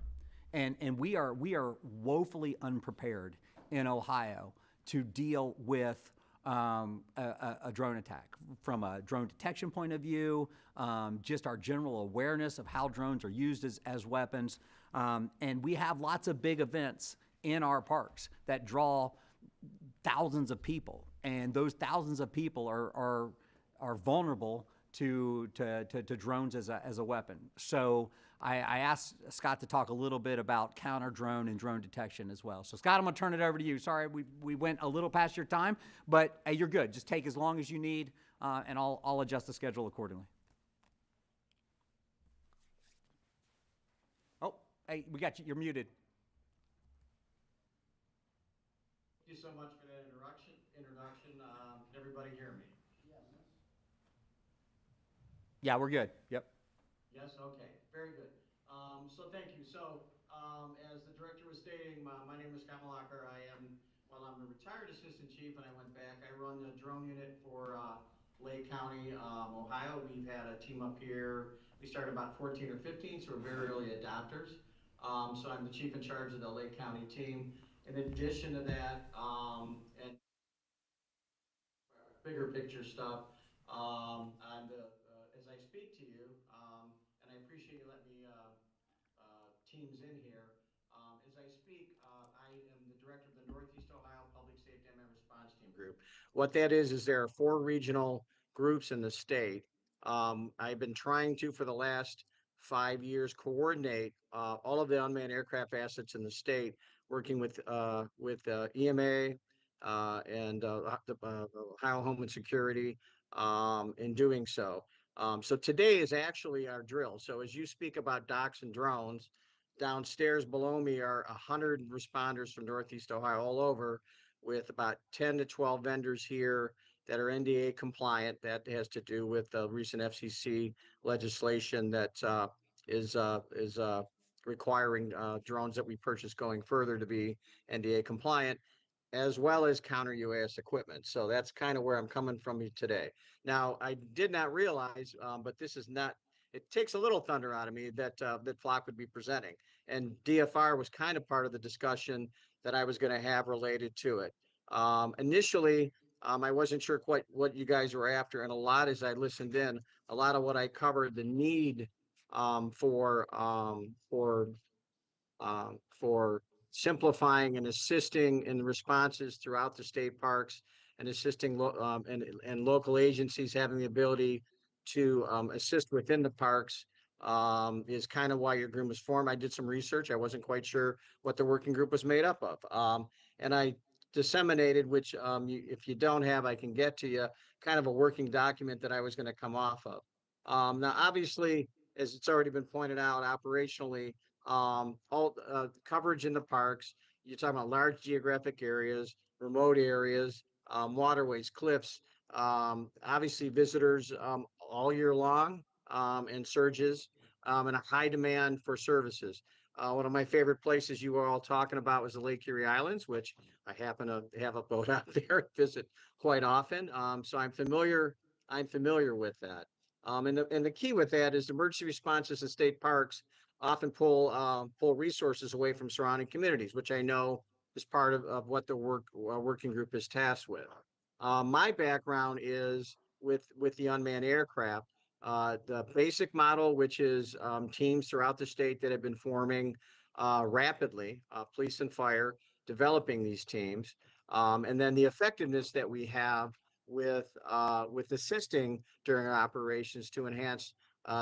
And we are woefully unprepared in Ohio to deal with a drone attack, from a drone detection point of view, just our general awareness of how drones are used as weapons. And we have lots of big events in our parks that draw thousands of people, and those thousands of people are vulnerable to drones as a weapon. So I asked Scott to talk a little bit about counter drone and drone detection as well. So Scott, I'm gonna turn it over to you. Sorry, we went a little past your time, but hey, you're good. Just take as long as you need, and I'll adjust the schedule accordingly. Oh, hey, we got you. You're muted. you so much for that introduction. Can everybody hear me? Yeah, we're good. Yep. Yes, okay, very good. So thank you. So, as the director was stating, my name is Kamalakar. I'm a retired assistant chief and I went back. I run the drone unit for, Lake County, Ohio. We've had a team up here. We started about 14 or 15, so we're very early adopters. So I'm the chief in charge of the Lake County team. In addition to that, and bigger picture stuff. As I speak to you, and I appreciate you letting me teams in here. As I speak, I am the director of the Northeast Ohio Public Safety and Response Team Group. What that is there are 4 regional groups in the state. I've been trying to, for the last 5 years, coordinate all of the unmanned aircraft assets in the state, working with EMA, and the Ohio Homeland Security in doing so. So today is actually our drill. So as you speak about docks and drones, downstairs below me are 100 responders from Northeast Ohio all over, with about 10 to 12 vendors here that are NDA compliant. That has to do with the recent FCC legislation that is requiring drones that we purchase going further to be NDA compliant, as well as counter UAS equipment. So that's kind of where I'm coming from today. Now, I did not realize, but this is not, it takes a little thunder out of me that that Flock would be presenting. And DFR was kind of part of the discussion that I was going to have related to it. Initially, I wasn't sure quite what you guys were after. And a lot, as I listened in, a lot of what I covered, the need for simplifying and assisting in the responses throughout the state parks, and assisting and local agencies having the ability to assist within the parks, is kind of why your group was formed. I did some research. I wasn't quite sure what the working group was made up of. And I disseminated, which if you don't have, I can get to you, kind of a working document that I was going to come off of. Now, obviously, as it's already been pointed out, operationally, all coverage in the parks, you're talking about large geographic areas, remote areas, waterways, cliffs, obviously visitors all year long, and surges, and a high demand for services. One of my favorite places you were all talking about was the Lake Erie Islands, which I happen to have a boat out there and visit quite often. So I'm familiar with that. And the key with that is emergency responses in state parks often pull resources away from surrounding communities, which I know is part of what the working group is tasked with. My background is with the unmanned aircraft. The basic model, which is teams throughout the state that have been forming rapidly, police and fire, developing these teams, and then the effectiveness that we have with assisting during our operations to enhance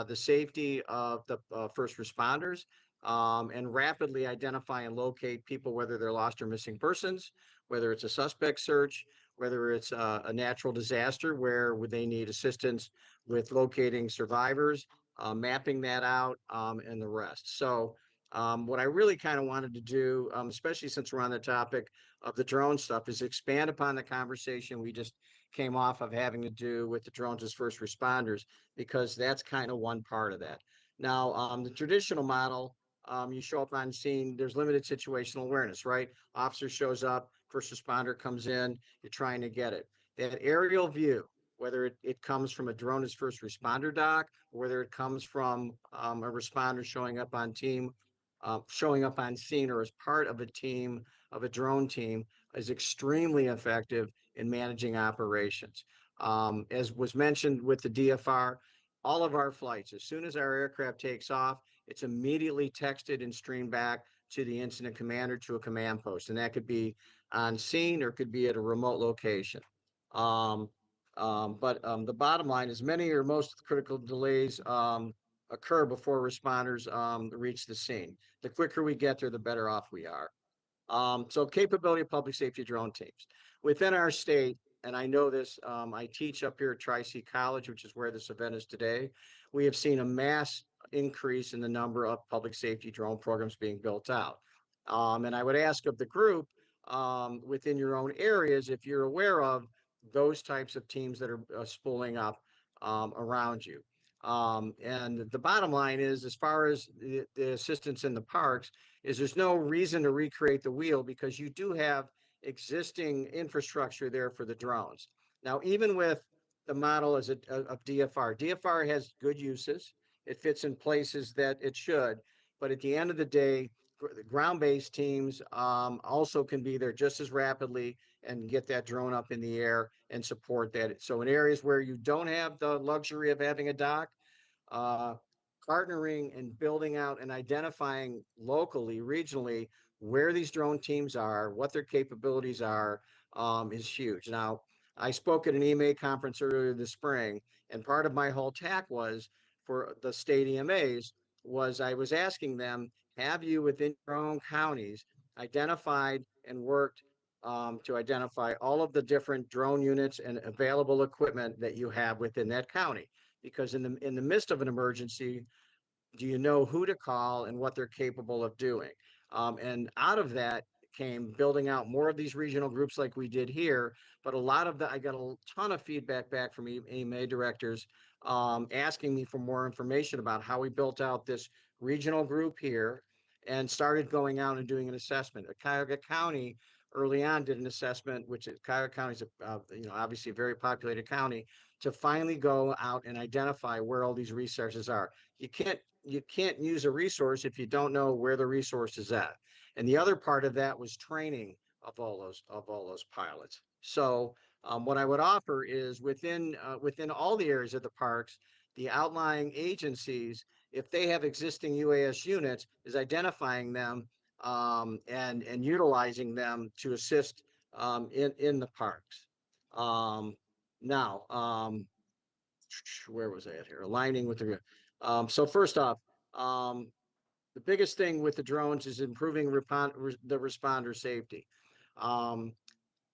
the safety of the first responders, and rapidly identify and locate people, whether they're lost or missing persons, whether it's a suspect search, whether it's a natural disaster where they need assistance with locating survivors, mapping that out, and the rest. So what I really kind of wanted to do, especially since we're on the topic of the drone stuff, is expand upon the conversation we just came off of having to do with the drones as first responders, because that's kind of one part of that. Now, the traditional model, you show up on scene, there's limited situational awareness, right? Officer shows up, first responder comes in, you're trying to get it. That aerial view, whether it comes from a drone as first responder dock, or whether it comes from a responder showing up on scene, or as part of a team, of a drone team, is extremely effective in managing operations. As was mentioned with the DFR, all of our flights, as soon as our aircraft takes off, it's immediately texted and streamed back to the incident commander, to a command post. And that could be on scene or could be at a remote location. But the bottom line is many or most of the critical delays occur before responders reach the scene. The quicker we get there, the better off we are. So capability of public safety drone teams within our state, and I know this, I teach up here at Tri-C College, which is where this event is today. We have seen a mass increase in the number of public safety drone programs being built out. And I would ask of the group, within your own areas if you're aware of those types of teams that are spooling up around you. And the bottom line is, as far as the assistance in the parks, is there's no reason to recreate the wheel because you do have existing infrastructure there for the drones. Now, even with the model as of DFR has good uses. It fits in places that it should, but at the end of the day, the ground-based teams also can be there just as rapidly and get that drone up in the air and support that. So in areas where you don't have the luxury of having a dock, partnering and building out and identifying locally, regionally, where these drone teams are, what their capabilities are, is huge. Now, I spoke at an EMA conference earlier this spring, and part of my whole tack was for the state EMAs was I was asking them, have you within your own counties identified and worked to identify all of the different drone units and available equipment that you have within that county? Because in the midst of an emergency, do you know who to call and what they're capable of doing? And out of that came building out more of these regional groups like we did here. But a lot of I got a ton of feedback back from EMA directors asking me for more information about how we built out this regional group here and started going out and doing an assessment. Cuyahoga County early on did an assessment, which Cuyahoga County is obviously a very populated county, to finally go out and identify where all these resources are. You can't use a resource if you don't know where the resource is at. And the other part of that was training of all those pilots. So what I would offer is within all the areas of the parks, the outlying agencies, if they have existing UAS units, is identifying them and utilizing them to assist in the parks. Now, where was I at here? Aligning with the so first off, the biggest thing with the drones is improving the responder safety.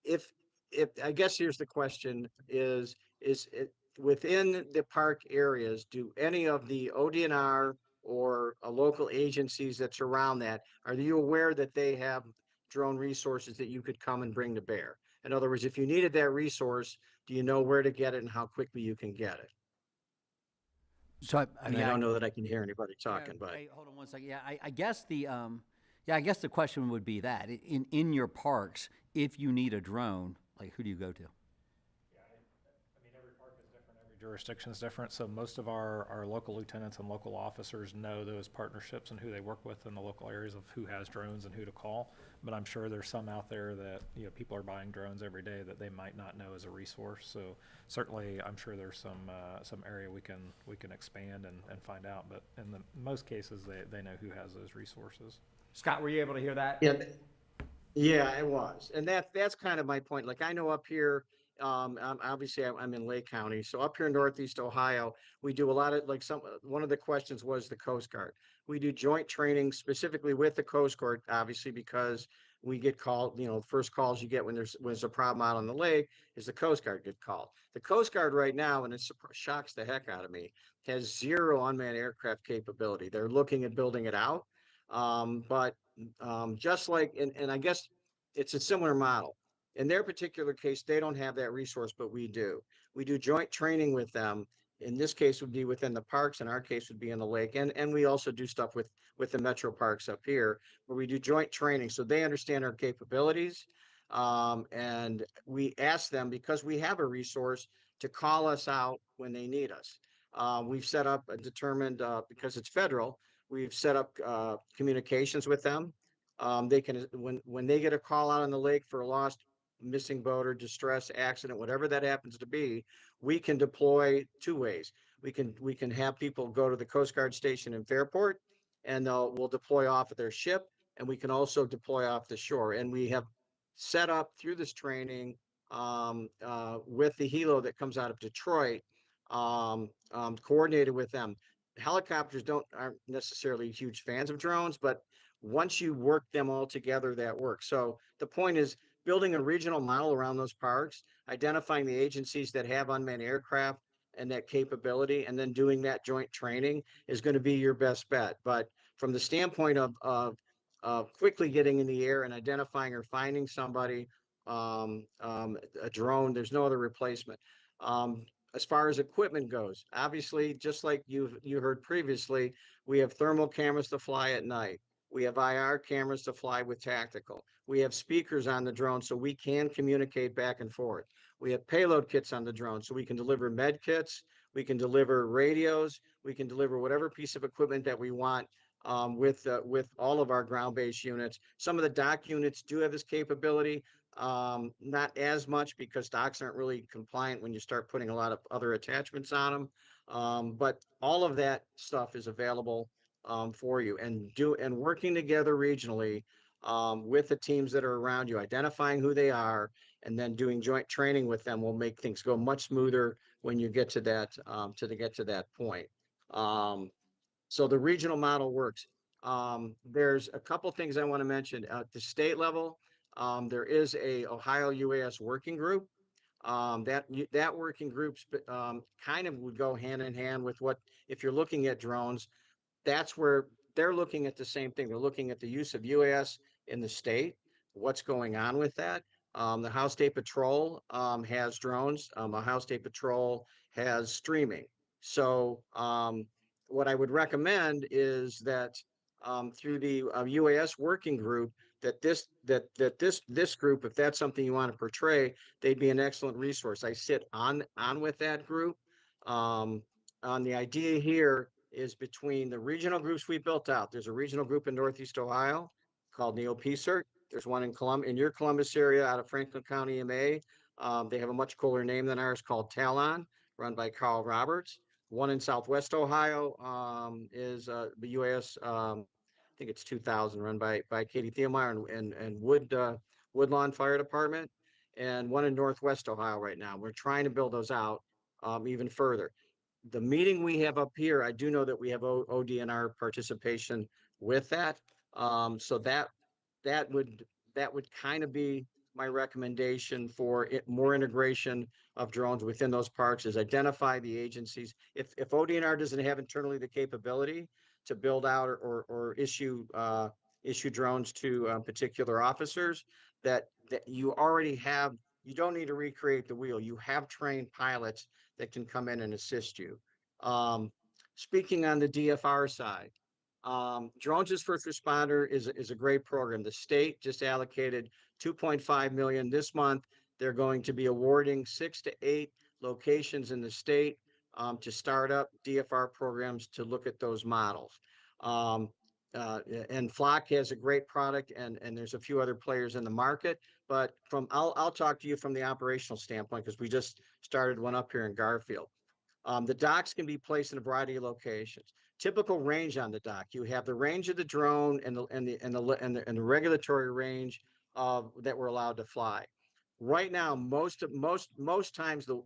If I guess here's the question is it within the park areas, do any of the ODNR or local agencies that surround that, are you aware that they have drone resources that you could come and bring to bear? In other words, if you needed that resource, do you know where to get it and how quickly you can get it? So I mean, I don't know that I can hear anybody talking, but hey, hold on one second. Yeah, I guess I guess the question would be that in your parks, if you need a drone, like who do you go to? I mean, every park is different, every jurisdiction is different, so most of our local lieutenants and local officers know those partnerships and who they work with in the local areas of who has drones and who to call. But I'm sure there's some out there that, people are buying drones every day that they might not know as a resource. So certainly, I'm sure there's some area we can expand and find out. But in most cases, they know who has those resources. Scott, were you able to hear that? Yeah, it was, and that's kind of my point. Like I know up here, obviously I'm in Lake County, so up here in Northeast Ohio, we do a lot of one of the questions was the Coast Guard. We do joint training specifically with the Coast Guard, obviously because we get called. First calls you get when there's a problem out on the lake is the Coast Guard get called. The Coast Guard right now, and it shocks the heck out of me, has zero unmanned aircraft capability. They're looking at building it out. But just like, and I guess it's a similar model. In their particular case, they don't have that resource, but we do. We do joint training with them. In this case would be within the parks. In our case would be in the lake. And we also do stuff with the metro parks up here where we do joint training. So they understand our capabilities. And we ask them, because we have a resource, to call us out when they need us. We've set up a determined, because it's federal, we've set up communications with them. They can, when they get a call out on the lake for a lost, missing boat or distress, accident, whatever that happens to be, we can deploy two ways. We can have people go to the Coast Guard station in Fairport, and we'll deploy off of their ship, and we can also deploy off the shore. And we have set up through this training with the helo that comes out of Detroit, coordinated with them. Helicopters aren't necessarily huge fans of drones, but once you work them all together, that works. So the point is building a regional model around those parks, identifying the agencies that have unmanned aircraft and that capability, and then doing that joint training is going to be your best bet. But from the standpoint of quickly getting in the air and identifying or finding somebody, a drone, there's no other replacement. As far as equipment goes, obviously, just like you heard previously, we have thermal cameras to fly at night. We have IR cameras to fly with tactical. We have speakers on the drone so we can communicate back and forth. We have payload kits on the drone so we can deliver med kits, we can deliver radios, we can deliver whatever piece of equipment that we want, with all of our ground-based units. Some of the dock units do have this capability, not as much because docks aren't really compliant when you start putting a lot of other attachments on them. But all of that stuff is available for you, and working together regionally with the teams that are around you, identifying who they are, and then doing joint training with them will make things go much smoother when you get to that point. So the regional model works. There's a couple things I want to mention. At the state level, there is a Ohio UAS working group. That working group's kind of would go hand in hand with what, if you're looking at drones, that's where they're looking at the same thing. They're looking at the use of UAS in the state, what's going on with that. The Ohio State Patrol has drones. Ohio State Patrol has streaming. So what I would recommend is that through the UAS working group, that this group, if that's something you want to portray, they'd be an excellent resource. I sit on with that group. On the idea here is between the regional groups we built out. There's a regional group in Northeast Ohio called NeoPCERT. There's one in your Columbus area out of Franklin County, MA. They have a much cooler name than ours called Talon, run by Carl Roberts. One in Southwest Ohio is the UAS, I think it's 2000, run by Katie Thielmeyer and Woodlawn Fire Department, and one in Northwest Ohio right now. We're trying to build those out even further. The meeting we have up here, I do know that we have ODNR participation with that. So that would kind of be my recommendation for more integration of drones within those parks, is identify the agencies. If ODNR doesn't have internally the capability to build out or issue drones to particular officers, that you already have, you don't need to recreate the wheel. You have trained pilots that can come in and assist you. Speaking on the DFR side, Drones as First Responder is a great program. The state just allocated 2.5 million this month. They're going to be awarding 6 to 8 locations in the state to start up DFR programs to look at those models. And Flock has a great product, and there's a few other players in the market. But I'll talk to you from the operational standpoint, because we just started one up here in Garfield. The docks can be placed in a variety of locations. Typical range on the dock: you have the range of the drone and the regulatory range that we're allowed to fly. Right now, most times the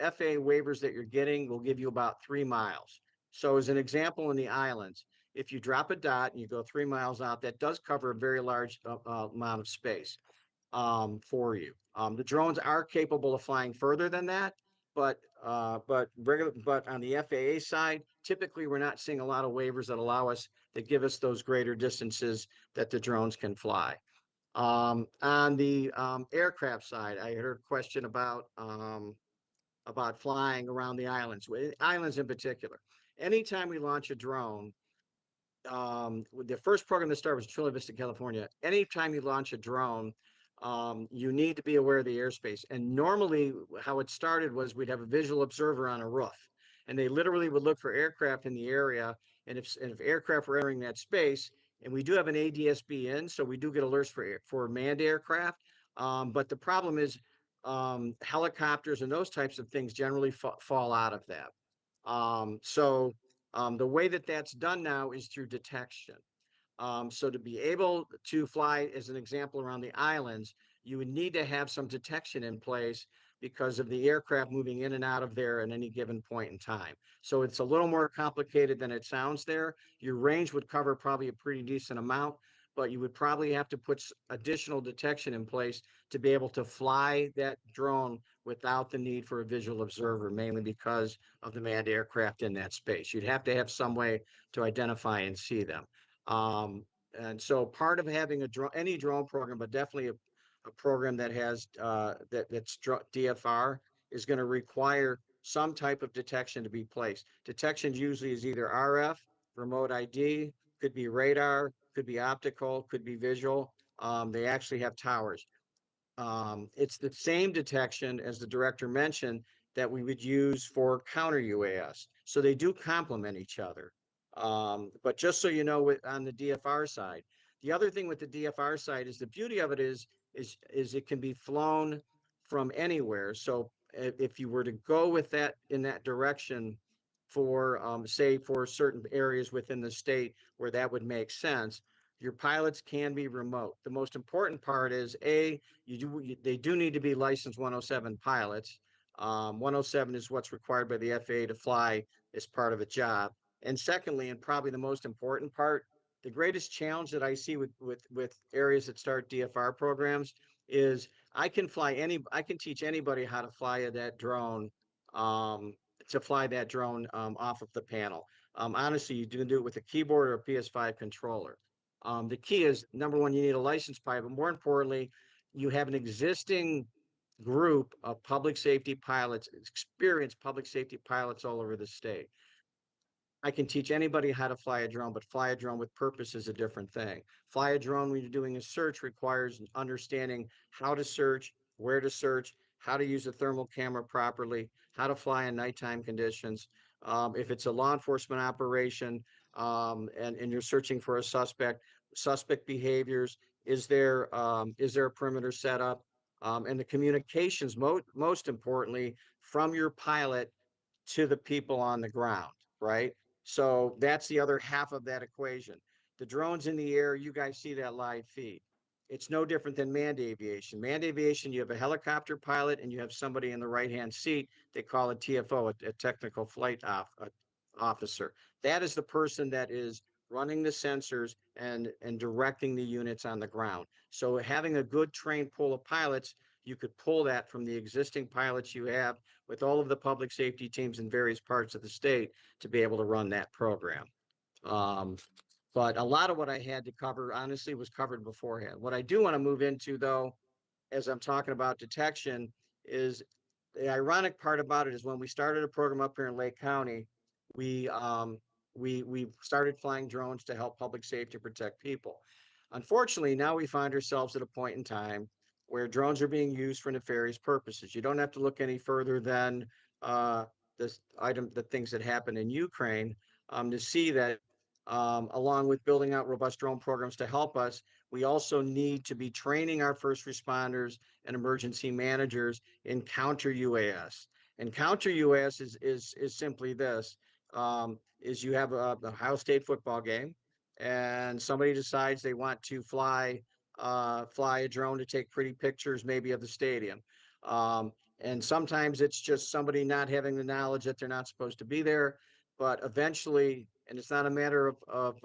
FAA waivers that you're getting will give you about 3 miles. So as an example, in the islands, if you drop a dot and you go 3 miles out, that does cover a very large amount of space for you. The drones are capable of flying further than that, but on the FAA side, typically we're not seeing a lot of waivers that allow us, that give us those greater distances that the drones can fly. On the aircraft side, I heard a question about flying around the islands in particular. Anytime we launch a drone, the first program that started was Chula Vista, California. Anytime you launch a drone, you need to be aware of the airspace. And normally how it started was we'd have a visual observer on a roof, and they literally would look for aircraft in the area. And if aircraft were entering that space, and we do have an ADSB in, so we do get alerts for manned aircraft. But the problem is helicopters and those types of things generally fall out of that. The way that that's done now is through detection. So to be able to fly, as an example, around the islands, you would need to have some detection in place because of the aircraft moving in and out of there at any given point in time. So it's a little more complicated than it sounds there. Your range would cover probably a pretty decent amount, but you would probably have to put additional detection in place to be able to fly that drone without the need for a visual observer, mainly because of the manned aircraft in that space. You'd have to have some way to identify and see them. And so part of having a drone, any drone program, but definitely a program that has, DFR is going to require some type of detection to be placed. Detection usually is either RF, remote ID, could be radar, could be optical, could be visual. They actually have towers. It's the same detection as the director mentioned that we would use for counter UAS. So they do complement each other. But just so you know, on the DFR side, the other thing with the DFR side is the beauty of it is it can be flown from anywhere. So if you were to go with that in that direction for, say, for certain areas within the state where that would make sense, your pilots can be remote. The most important part is they do need to be licensed 107 pilots. 107 is what's required by the FAA to fly as part of a job. And secondly, and probably the most important part, the greatest challenge that I see with areas that start DFR programs is I can teach anybody how to fly that drone, off of the panel. Honestly, you can do it with a keyboard or a PS5 controller. The key is, number one, you need a licensed pilot, but more importantly, you have an existing group of public safety pilots, experienced public safety pilots all over the state. I can teach anybody how to fly a drone, but fly a drone with purpose is a different thing. Fly a drone when you're doing a search requires understanding how to search, where to search, how to use a thermal camera properly, how to fly in nighttime conditions. If it's a law enforcement operation, and you're searching for a suspect behaviors, is there a perimeter set up? And the communications, most importantly, from your pilot to the people on the ground, right? So that's the other half of that equation. The drones in the air, you guys see that live feed. It's no different than manned aviation. Manned aviation, you have a helicopter pilot and you have somebody in the right-hand seat. They call it TFO, a technical flight officer. That is the person that is running the sensors and directing the units on the ground. So having a good trained pool of pilots, you could pull that from the existing pilots you have with all of the public safety teams in various parts of the state to be able to run that program. But a lot of what I had to cover, honestly, was covered beforehand. What I do want to move into, though, as I'm talking about detection, is the ironic part about it is when we started a program up here in Lake County, we started flying drones to help public safety protect people. Unfortunately, now we find ourselves at a point in time where drones are being used for nefarious purposes. You don't have to look any further than the things that happen in Ukraine to see that along with building out robust drone programs to help us, we also need to be training our first responders and emergency managers in counter UAS. And counter UAS is simply this, is you have a Ohio State football game and somebody decides they want to fly a drone to take pretty pictures maybe of the stadium. And sometimes it's just somebody not having the knowledge that they're not supposed to be there, but eventually, and it's not a matter of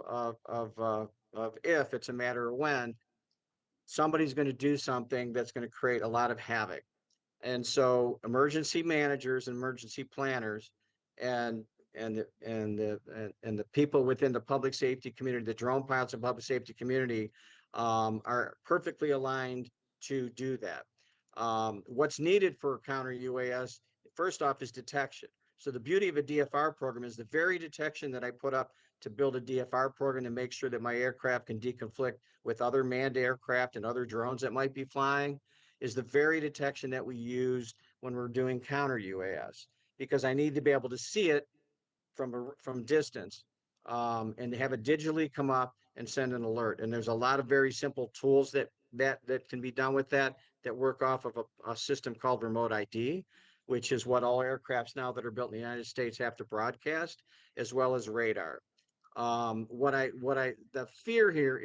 if, it's a matter of when, somebody's going to do something that's going to create a lot of havoc. And so emergency managers and emergency planners and the people within the public safety community, the drone pilots and public safety community, are perfectly aligned to do that. What's needed for counter UAS, first off, is detection. So the beauty of a DFR program is the very detection that I put up to build a DFR program to make sure that my aircraft can deconflict with other manned aircraft and other drones that might be flying is the very detection that we use when we're doing counter UAS, because I need to be able to see it from distance and have it digitally come up and send an alert. And there's a lot of very simple tools that can be done with that work off of a system called remote ID, which is what all aircrafts now that are built in the United States have to broadcast, as well as radar. The fear here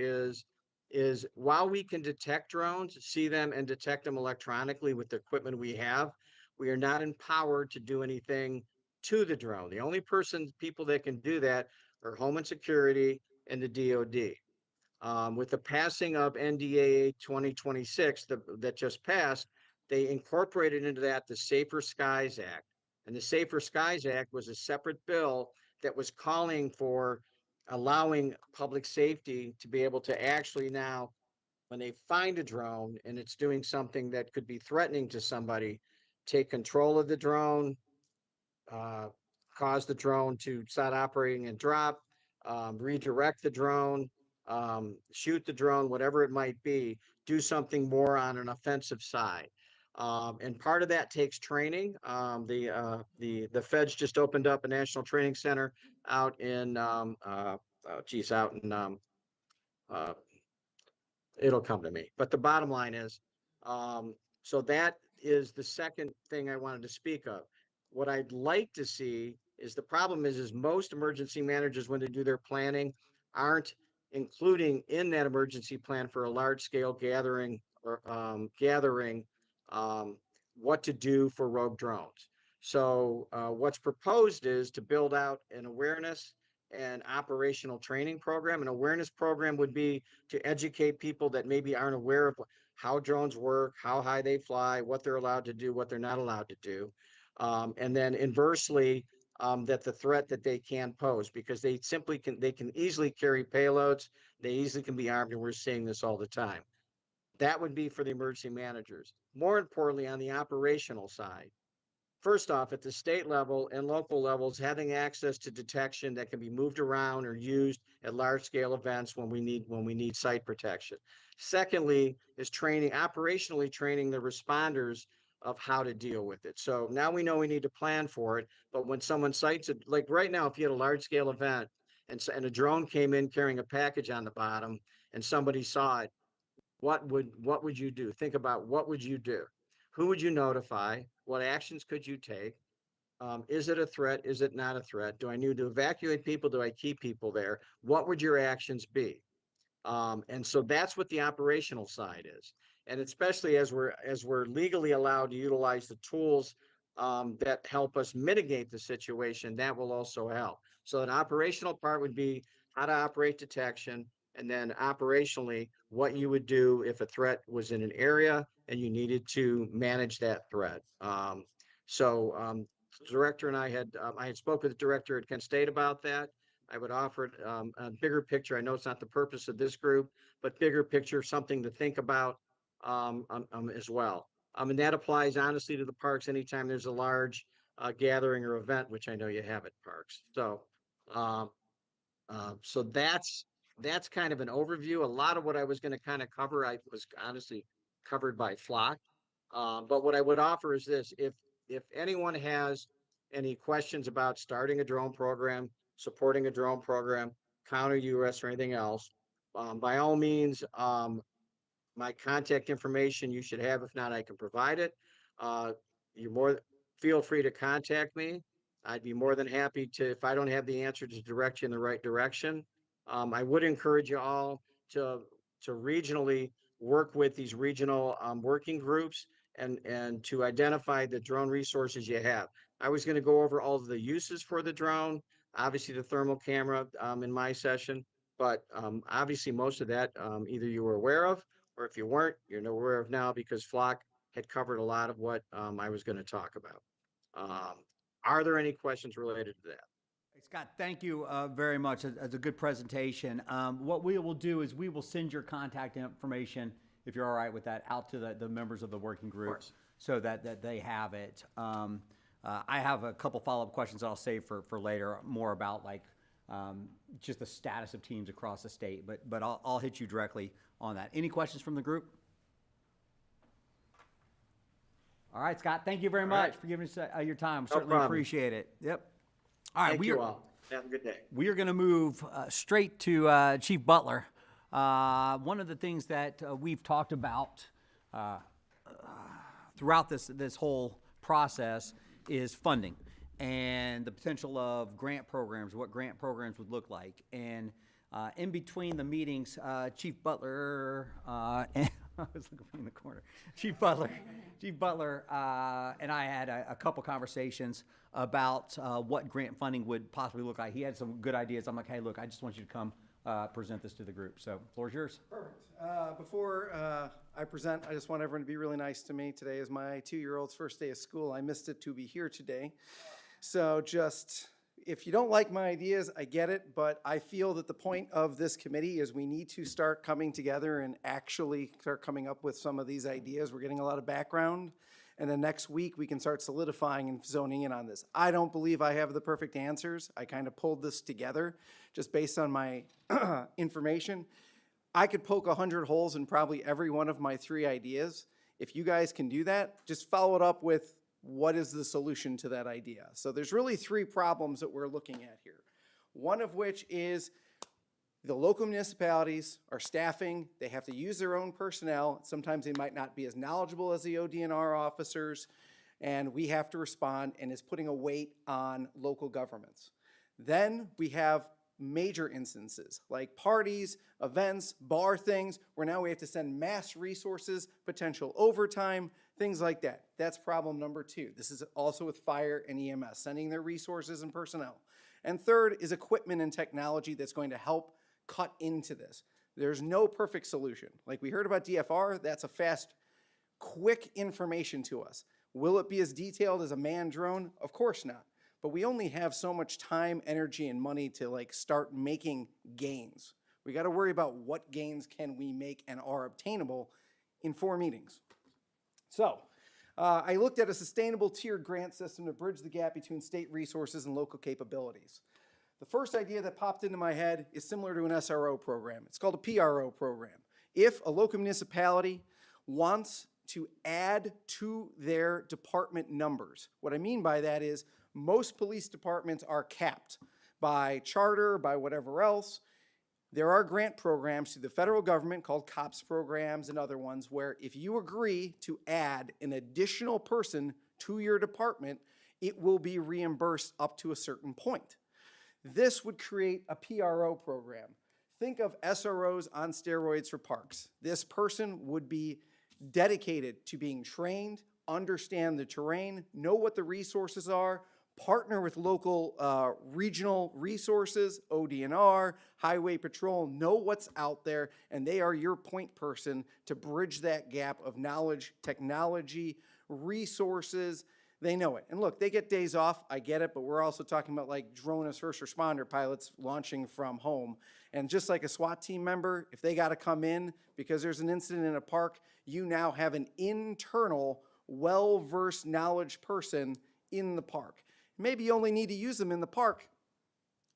is while we can detect drones, see them and detect them electronically with the equipment we have, we are not empowered to do anything to the drone. The only people that can do that are Homeland Security and the DoD. With the passing of NDAA 2026 that just passed, they incorporated into that the Safer Skies Act. And the Safer Skies Act was a separate bill that was calling for allowing public safety to be able to actually now, when they find a drone and it's doing something that could be threatening to somebody, take control of the drone, uh, cause the drone to start operating and drop, redirect the drone, shoot the drone, whatever it might be, do something more on an offensive side. And part of that takes training. The feds just opened up a national training center out in, out in, uh, it'll come to me. But the bottom line is, so that is the second thing I wanted to speak of. What I'd like to see is the problem is most emergency managers, when they do their planning, aren't including in that emergency plan for a large scale gathering or what to do for rogue drones. So what's proposed is to build out an awareness and operational training program. An awareness program would be to educate people that maybe aren't aware of how drones work, how high they fly, what they're allowed to do, what they're not allowed to do. And then inversely, that the threat that they can pose, because they can easily carry payloads, they easily can be armed, and we're seeing this all the time. That would be for the emergency managers. More importantly, on the operational side, first off, at the state level and local levels, having access to detection that can be moved around or used at large scale events when we need site protection. Secondly, is operationally training the responders of how to deal with it. So now we know we need to plan for it, but when someone cites it, like right now, if you had a large scale event and a drone came in carrying a package on the bottom and somebody saw it, what would you do? Think about what would you do? Who would you notify? What actions could you take? Is it a threat? Is it not a threat? Do I need to evacuate people? Do I keep people there? What would your actions be? And so that's what the operational side is. And especially as we're legally allowed to utilize the tools that help us mitigate the situation, that will also help. So an operational part would be how to operate detection, and then operationally, what you would do if a threat was in an area and you needed to manage that threat. The director and I had spoke with the director at Kent State about that. I would offer a bigger picture. I know it's not the purpose of this group, but bigger picture, something to think about as well. And that applies honestly to the parks anytime there's a large gathering or event, which I know you have at parks. So, so that's kind of an overview. A lot of what I was going to kind of cover, I was honestly covered by Flock. But what I would offer is this: if anyone has any questions about starting a drone program, supporting a drone program, counter UAS or anything else, by all means, my contact information you should have. If not, I can provide it. Feel free to contact me. I'd be more than happy to, if I don't have the answer, to direct you in the right direction. I would encourage you all to regionally work with these regional working groups and to identify the drone resources you have. I was going to go over all of the uses for the drone, obviously the thermal camera in my session, but obviously most of that either you were aware of, or if you weren't, you're aware of now, because Flock had covered a lot of what I was going to talk about. Are there any questions related to that? Scott, thank you very much. It's a good presentation. What we will do is we will send your contact information, if you're all right with that, out to the members of the working group so that they have it. I have a couple follow-up questions I'll save for later, more about like just the status of teams across the state, but I'll hit you directly on that. Any questions from the group? All right, Scott, thank you very much for giving us your time. Certainly appreciate it. Yep. All right, Thank you all. Have a good day. We are going to move straight to Chief Butler. One of the things that we've talked about throughout this whole process is funding and the potential of grant programs, what grant programs would look like. And in between the meetings, Chief Butler and I was looking in the corner. Chief Butler and I had a couple conversations about what grant funding would possibly look like. He had some good ideas. I'm like, hey, look, I just want you to come present this to the group. So, floor is yours. Perfect. Before I present, I just want everyone to be really nice to me. Today is my 2-year-old's first day of school. I missed it to be here today. So just, if you don't like my ideas, I get it, but I feel that the point of this committee is we need to start coming together and actually start coming up with some of these ideas. We're getting a lot of background, and then next week we can start solidifying and zoning in on this. I don't believe I have the perfect answers. I kind of pulled this together just based on my information. I could poke 100 holes in probably every one of my 3 ideas. If you guys can do that, just follow it up with what is the solution to that idea. So there's really 3 problems that we're looking at here. One of which is the local municipalities are staffing, they have to use their own personnel. Sometimes they might not be as knowledgeable as the ODNR officers, and we have to respond, and it's putting a weight on local governments. Then we have major instances like parties, events, bar things, where now we have to send mass resources, potential overtime, things like that. That's problem number 2. This is also with fire and EMS, sending their resources and personnel. And third is equipment and technology that's going to help cut into this. There's no perfect solution. Like we heard about DFR, that's a fast, quick information to us. Will it be as detailed as a manned drone? Of course not. But we only have so much time, energy, and money to like start making gains. We got to worry about what gains can we make and are obtainable in 4 meetings. So I looked at a sustainable tiered grant system to bridge the gap between state resources and local capabilities. The first idea that popped into my head is similar to an SRO program. It's called a PRO program. If a local municipality wants to add to their department numbers, what I mean by that is most police departments are capped by charter, by whatever else. There are grant programs through the federal government called COPS programs and other ones where if you agree to add an additional person to your department, it will be reimbursed up to a certain point. This would create a PRO program. Think of SROs on steroids for parks. This person would be dedicated to being trained, understand the terrain, know what the resources are, partner with local regional resources, ODNR, Highway Patrol, know what's out there, and they are your point person to bridge that gap of knowledge, technology, resources. They know it. And look, they get days off, I get it, but we're also talking about like drone as first responder pilots launching from home. And just like a SWAT team member, if they got to come in because there's an incident in a park, you now have an internal, well-versed knowledge person in the park. Maybe you only need to use them in the park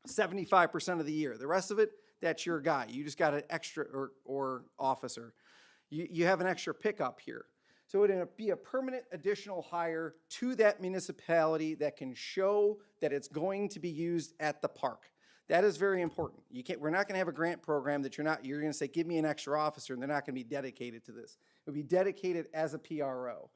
75% of the year. The rest of it, that's your guy. You just got an extra, or officer. You have an extra pickup here. So it would be a permanent additional hire to that municipality that can show that it's going to be used at the park. That is very important. We're not going to have a grant program that you're going to say, give me an extra officer, and they're not going to be dedicated to this. It would be dedicated as a PRO.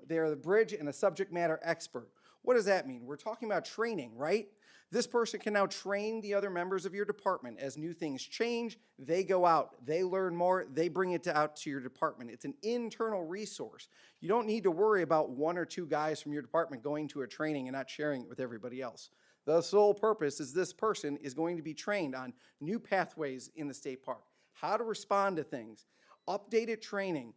They are the bridge and a subject matter expert. What does that mean? We're talking about training, right? This person can now train the other members of your department. As new things change, they go out, they learn more, they bring it out to your department. It's an internal resource. You don't need to worry about 1 or 2 guys from your department going to a training and not sharing it with everybody else. The sole purpose is this person is going to be trained on new pathways in the state park, how to respond to things, updated training.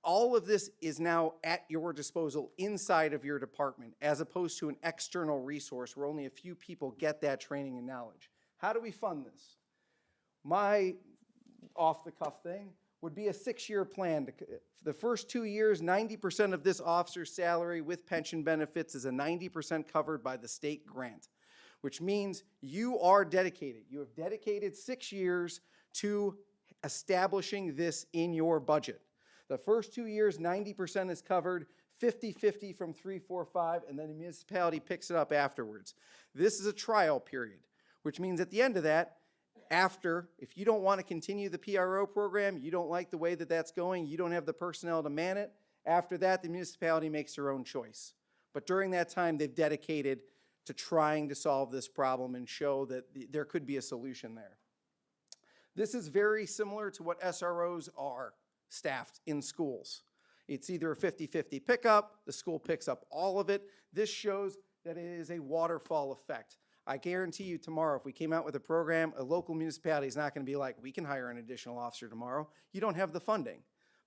All of this is now at your disposal inside of your department, as opposed to an external resource where only a few people get that training and knowledge. How do we fund this? My off-the-cuff thing would be a 6-year plan. For the first 2 years, 90% of this officer's salary with pension benefits is a 90% covered by the state grant, which means you are dedicated. You have dedicated 6 years to establishing this in your budget. The first 2 years, 90% is covered, 50-50 from 3, 4, 5, and then the municipality picks it up afterwards. This is a trial period, which means at the end of that, if you don't want to continue the PRO program, you don't like the way that that's going, you don't have the personnel to man it, after that, the municipality makes their own choice. But during that time, they've dedicated to trying to solve this problem and show that there could be a solution there. This is very similar to what SROs are staffed in schools. It's either a 50-50 pickup, the school picks up all of it. This shows that it is a waterfall effect. I guarantee you tomorrow, if we came out with a program, a local municipality is not going to be like, we can hire an additional officer tomorrow. You don't have the funding.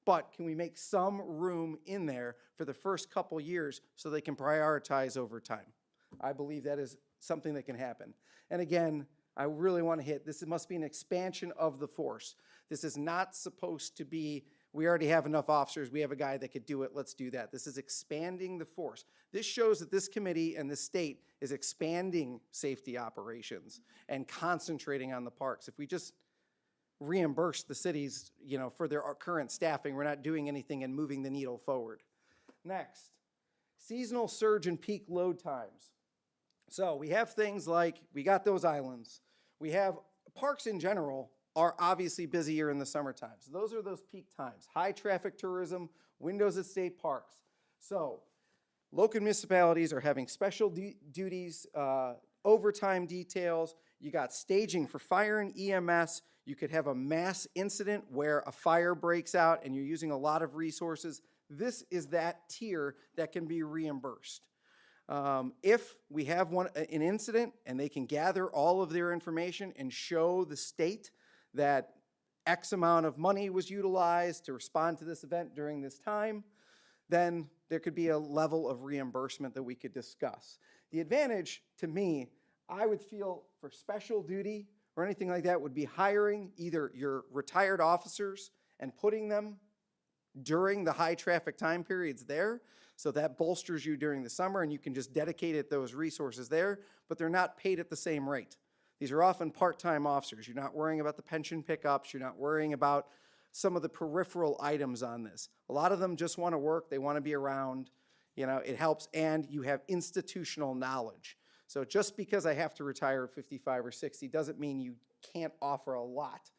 But can we make some room in there for the first couple years so they can prioritize over time? I believe that is something that can happen. And again, I really want to hit, this must be an expansion of the force. This is not supposed to be, we already have enough officers, we have a guy that could do it, let's do that. This is expanding the force. This shows that this committee and the state is expanding safety operations and concentrating on the parks. If we just reimburse the cities, for their current staffing, we're not doing anything and moving the needle forward. Next, seasonal surge and peak load times. So we have things like, we got those islands. We have parks in general are obviously busier in the summertime. So those are those peak times. High traffic tourism, windows at state parks. So local municipalities are having special duties, overtime details. You got staging for fire and EMS. You could have a mass incident where a fire breaks out and you're using a lot of resources. This is that tier that can be reimbursed. If we have an incident and they can gather all of their information and show the state that X amount of money was utilized to respond to this event during this time, then there could be a level of reimbursement that we could discuss. The advantage to me, I would feel for special duty or anything like that would be hiring either your retired officers and putting them during the high traffic time periods there. So that bolsters you during the summer and you can just dedicate those resources there, but they're not paid at the same rate. These are often part-time officers. You're not worrying about the pension pickups. You're not worrying about some of the peripheral items on this. A lot of them just want to work. They want to be around. It helps, and you have institutional knowledge. So just because I have to retire at 55 or 60 doesn't mean you can't offer a lot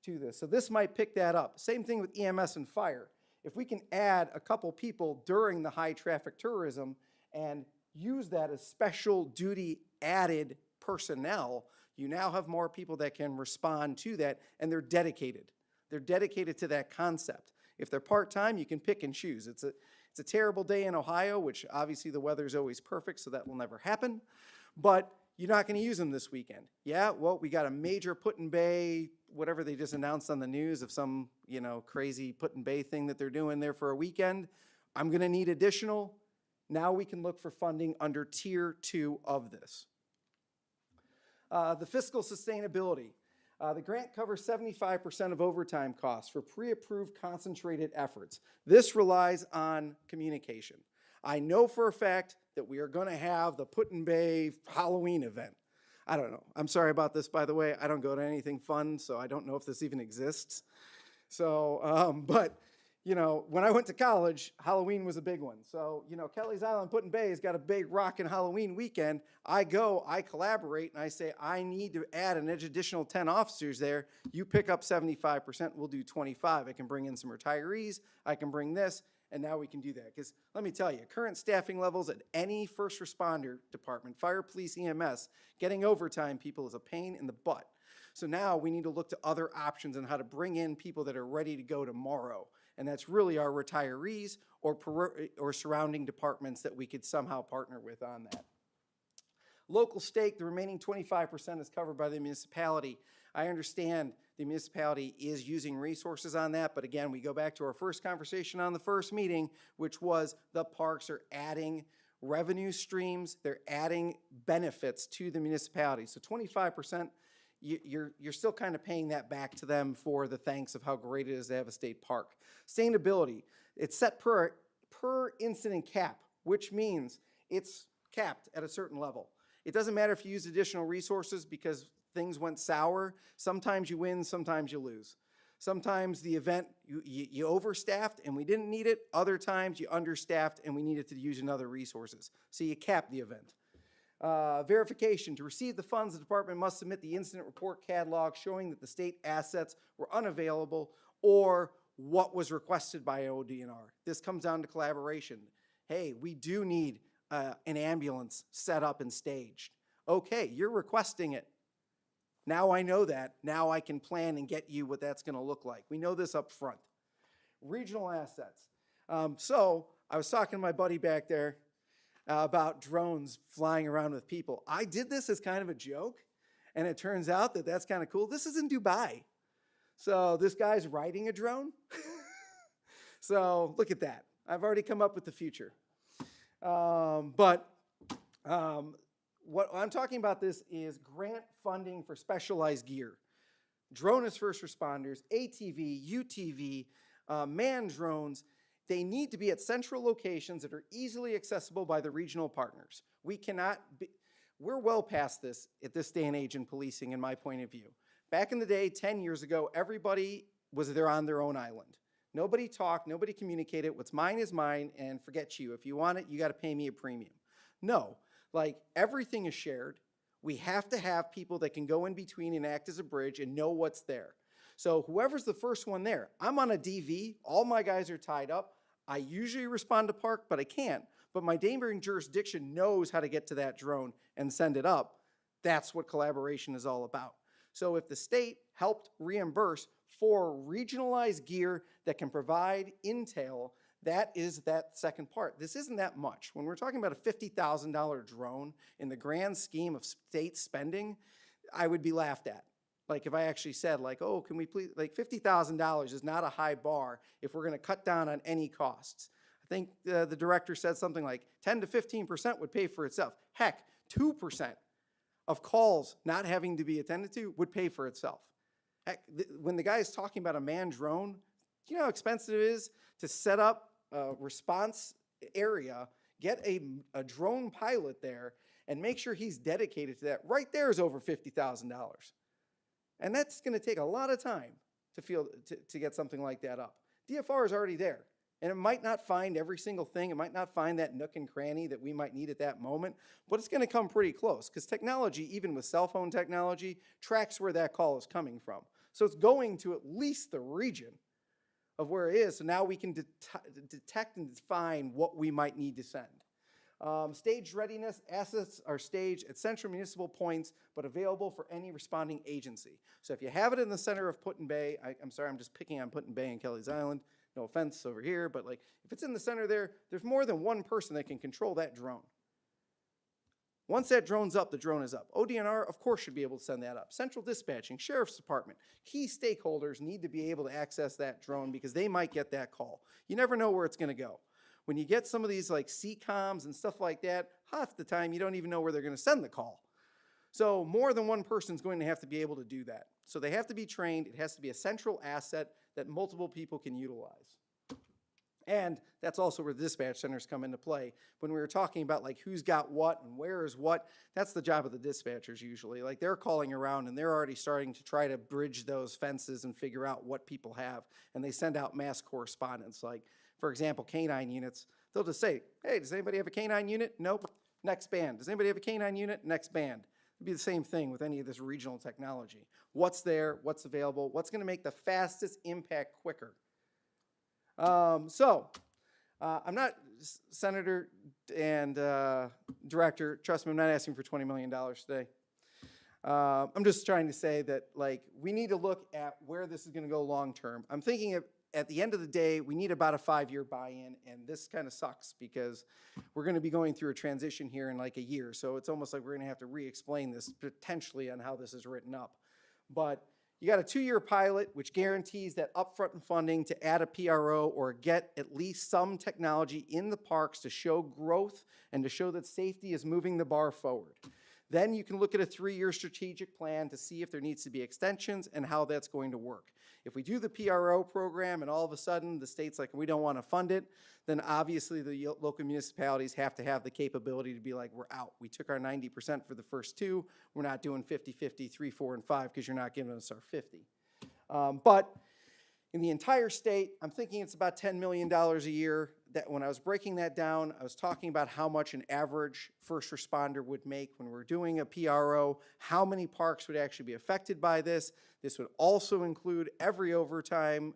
to this. So this might pick that up. Same thing with EMS and fire. If we can add a couple people during the high traffic tourism and use that as special duty added personnel, you now have more people that can respond to that, and they're dedicated. They're dedicated to that concept. If they're part-time, you can pick and choose. It's a terrible day in Ohio, which obviously the weather's always perfect, so that will never happen. But you're not going to use them this weekend. Yeah, well, we got a major Put-in-Bay, whatever they just announced on the news of some, crazy Put-in-Bay thing that they're doing there for a weekend. I'm going to need additional. Now we can look for funding under Tier 2 of this. The fiscal sustainability. The grant covers 75% of overtime costs for pre-approved concentrated efforts. This relies on communication. I know for a fact that we are going to have the Put-in-Bay Halloween event. I don't know. I'm sorry about this, by the way. I don't go to anything fun, so I don't know if this even exists. So, but, when I went to college, Halloween was a big one. So, Kelly's Island Put-in-Bay has got a big rockin' Halloween weekend. I go, I collaborate, and I say, I need to add an additional 10 officers there. You pick up 75%, we'll do 25. I can bring in some retirees, I can bring this, and now we can do that. Because let me tell you, current staffing levels at any first responder department, fire, police, EMS, getting overtime people is a pain in the butt. So now we need to look to other options on how to bring in people that are ready to go tomorrow. And that's really our retirees or surrounding departments that we could somehow partner with on that. Local stake, the remaining 25% is covered by the municipality. I understand the municipality is using resources on that, but again, we go back to our first conversation on the first meeting, which was the parks are adding revenue streams, they're adding benefits to the municipality. So 25%, you're still kind of paying that back to them for the thanks of how great it is to have a state park. Sustainability, it's set per incident cap, which means it's capped at a certain level. It doesn't matter if you use additional resources because things went sour. Sometimes you win, sometimes you lose. Sometimes the event, you overstaffed and we didn't need it. Other times you understaffed and we needed to use another resources. So you cap the event. Verification. To receive the funds, the department must submit the incident report catalog showing that the state assets were unavailable or what was requested by ODNR. This comes down to collaboration. Hey, we do need an ambulance set up and staged. Okay, you're requesting it. Now I know that. Now I can plan and get you what that's going to look like. We know this up front. Regional assets. So I was talking to my buddy back there about drones flying around with people. I did this as kind of a joke, and it turns out that that's kind of cool. This is in Dubai. So this guy's riding a drone. So look at that. I've already come up with the future. what I'm talking about this is grant funding for specialized gear. Drone as first responders, ATV, UTV, manned drones, they need to be at central locations that are easily accessible by the regional partners. We're well past this at this day and age in policing, in my point of view. Back in the day, 10 years ago, everybody was there on their own island. Nobody talked, nobody communicated. What's mine is mine, and forget you. If you want it, you got to pay me a premium. No, like everything is shared. We have to have people that can go in between and act as a bridge and know what's there. So whoever's the first one there, I'm on a DV, all my guys are tied up. I usually respond to park, but I can't. But my neighboring jurisdiction knows how to get to that drone and send it up. That's what collaboration is all about. So if the state helped reimburse for regionalized gear that can provide intel, that is that second part. This isn't that much. When we're talking about a $50,000 drone in the grand scheme of state spending, I would be laughed at. Like if I actually said like, oh, can we please, like $50,000 is not a high bar if we're gonna cut down on any costs. I think the director said something like 10 to 15% would pay for itself. Heck, 2% of calls not having to be attended to would pay for itself. Heck, when the guy is talking about a manned drone, do you know how expensive it is to set up a response area, get a drone pilot there, and make sure he's dedicated to that? Right there is over $50,000. And that's going to take a lot of time to get something like that up. DFR is already there. And it might not find every single thing. It might not find that nook and cranny that we might need at that moment, but it's going to come pretty close because technology, even with cell phone technology, tracks where that call is coming from. So it's going to at least the region of where it is. So now we can detect and define what we might need to send. Staged readiness, assets are staged at central municipal points, but available for any responding agency. So if you have it in the center of Put-in-Bay, I'm sorry, I'm just picking on Put-in-Bay and Kelly's Island. No offense over here, but like if it's in the center there, there's more than one person that can control that drone. Once that drone's up, the drone is up. ODNR, of course, should be able to send that up. Central dispatching, sheriff's department, key stakeholders need to be able to access that drone because they might get that call. You never know where it's going to go. When you get some of these like CCOMs and stuff like that, half the time you don't even know where they're going to send the call. So more than one person's going to have to be able to do that. So they have to be trained. It has to be a central asset that multiple people can utilize. And that's also where the dispatch centers come into play. When we were talking about like who's got what and where is what, that's the job of the dispatchers usually. Like they're calling around and they're already starting to try to bridge those fences and figure out what people have. And they send out mass correspondence. Like, for example, canine units, they'll just say, hey, does anybody have a canine unit? Nope. Next band. Does anybody have a canine unit? Next band. It'd be the same thing with any of this regional technology. What's there? What's available? What's going to make the fastest impact quicker? I'm not Senator and Director. Trust me, I'm not asking for $20 million today. I'm just trying to say that like we need to look at where this is going to go long term. I'm thinking at the end of the day, we need about a 5-year buy-in, and this kind of sucks because we're going to be going through a transition here in like a year. So it's almost like we're going to have to re-explain this potentially on how this is written up. But you got a 2-year pilot, which guarantees that upfront funding to add a PRO or get at least some technology in the parks to show growth and to show that safety is moving the bar forward. Then you can look at a 3-year strategic plan to see if there needs to be extensions and how that's going to work. If we do the PRO program and all of a sudden the state's like, we don't want to fund it, then obviously the local municipalities have to have the capability to be like, we're out. We took our 90% for the first 2. We're not doing 50-50, 3, 4, and 5 because you're not giving us our 50. But in the entire state, I'm thinking it's about $10 million a year. That when I was breaking that down, I was talking about how much an average first responder would make when we're doing a PRO, how many parks would actually be affected by this. This would also include every overtime,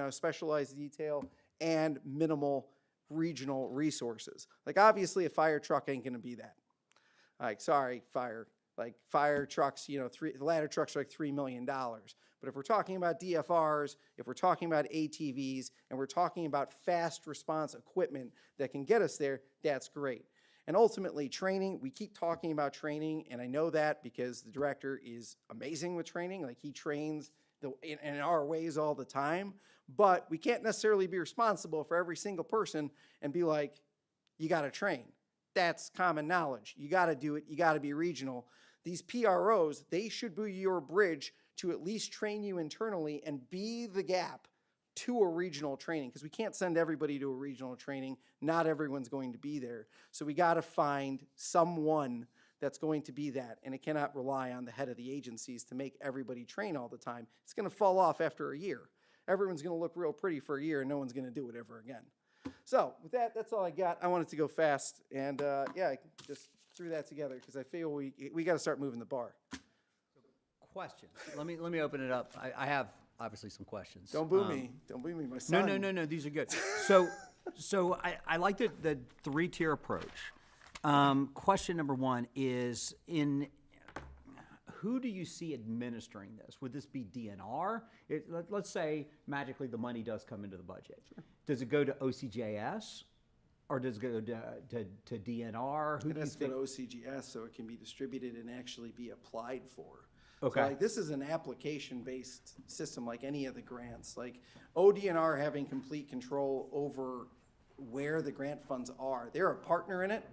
specialized detail and minimal regional resources. Like obviously a fire truck ain't gonna be that. Like, sorry, fire trucks, the ladder trucks are like $3 million. But if we're talking about DFRs, if we're talking about ATVs, and we're talking about fast response equipment that can get us there, that's great. And ultimately, training, we keep talking about training, and I know that because the director is amazing with training. Like, he trains in our ways all the time, but we can't necessarily be responsible for every single person and be like, you got to train. that's common knowledge. You got to do it. You got to be regional. These PROs, they should be your bridge to at least train you internally and be the gap to a regional training, because we can't send everybody to a regional training. Not everyone's going to be there. So we got to find someone that's going to be that, and it cannot rely on the head of the agencies to make everybody train all the time. It's going to fall off after a year. Everyone's going to look real pretty for a year, and no one's going to do it ever again. So with that, that's all I got. I wanted to go fast, and yeah, I just threw that together because I feel we got to start moving the bar. Questions? Let me open it up. I have obviously some questions. Don't boo me. Don't boo me, my son. No. These are good. So I like the three-tier approach. Question number one is who do you see administering this? Would this be DNR? Let's say magically the money does come into the budget. Sure. Does it go to OCJS? Or does it go to DNR? It has to go to OCGS so it can be distributed and actually be applied for. Okay. So like this is an application-based system like any of the grants. Like ODNR having complete control over where the grant funds are. They're a partner in it.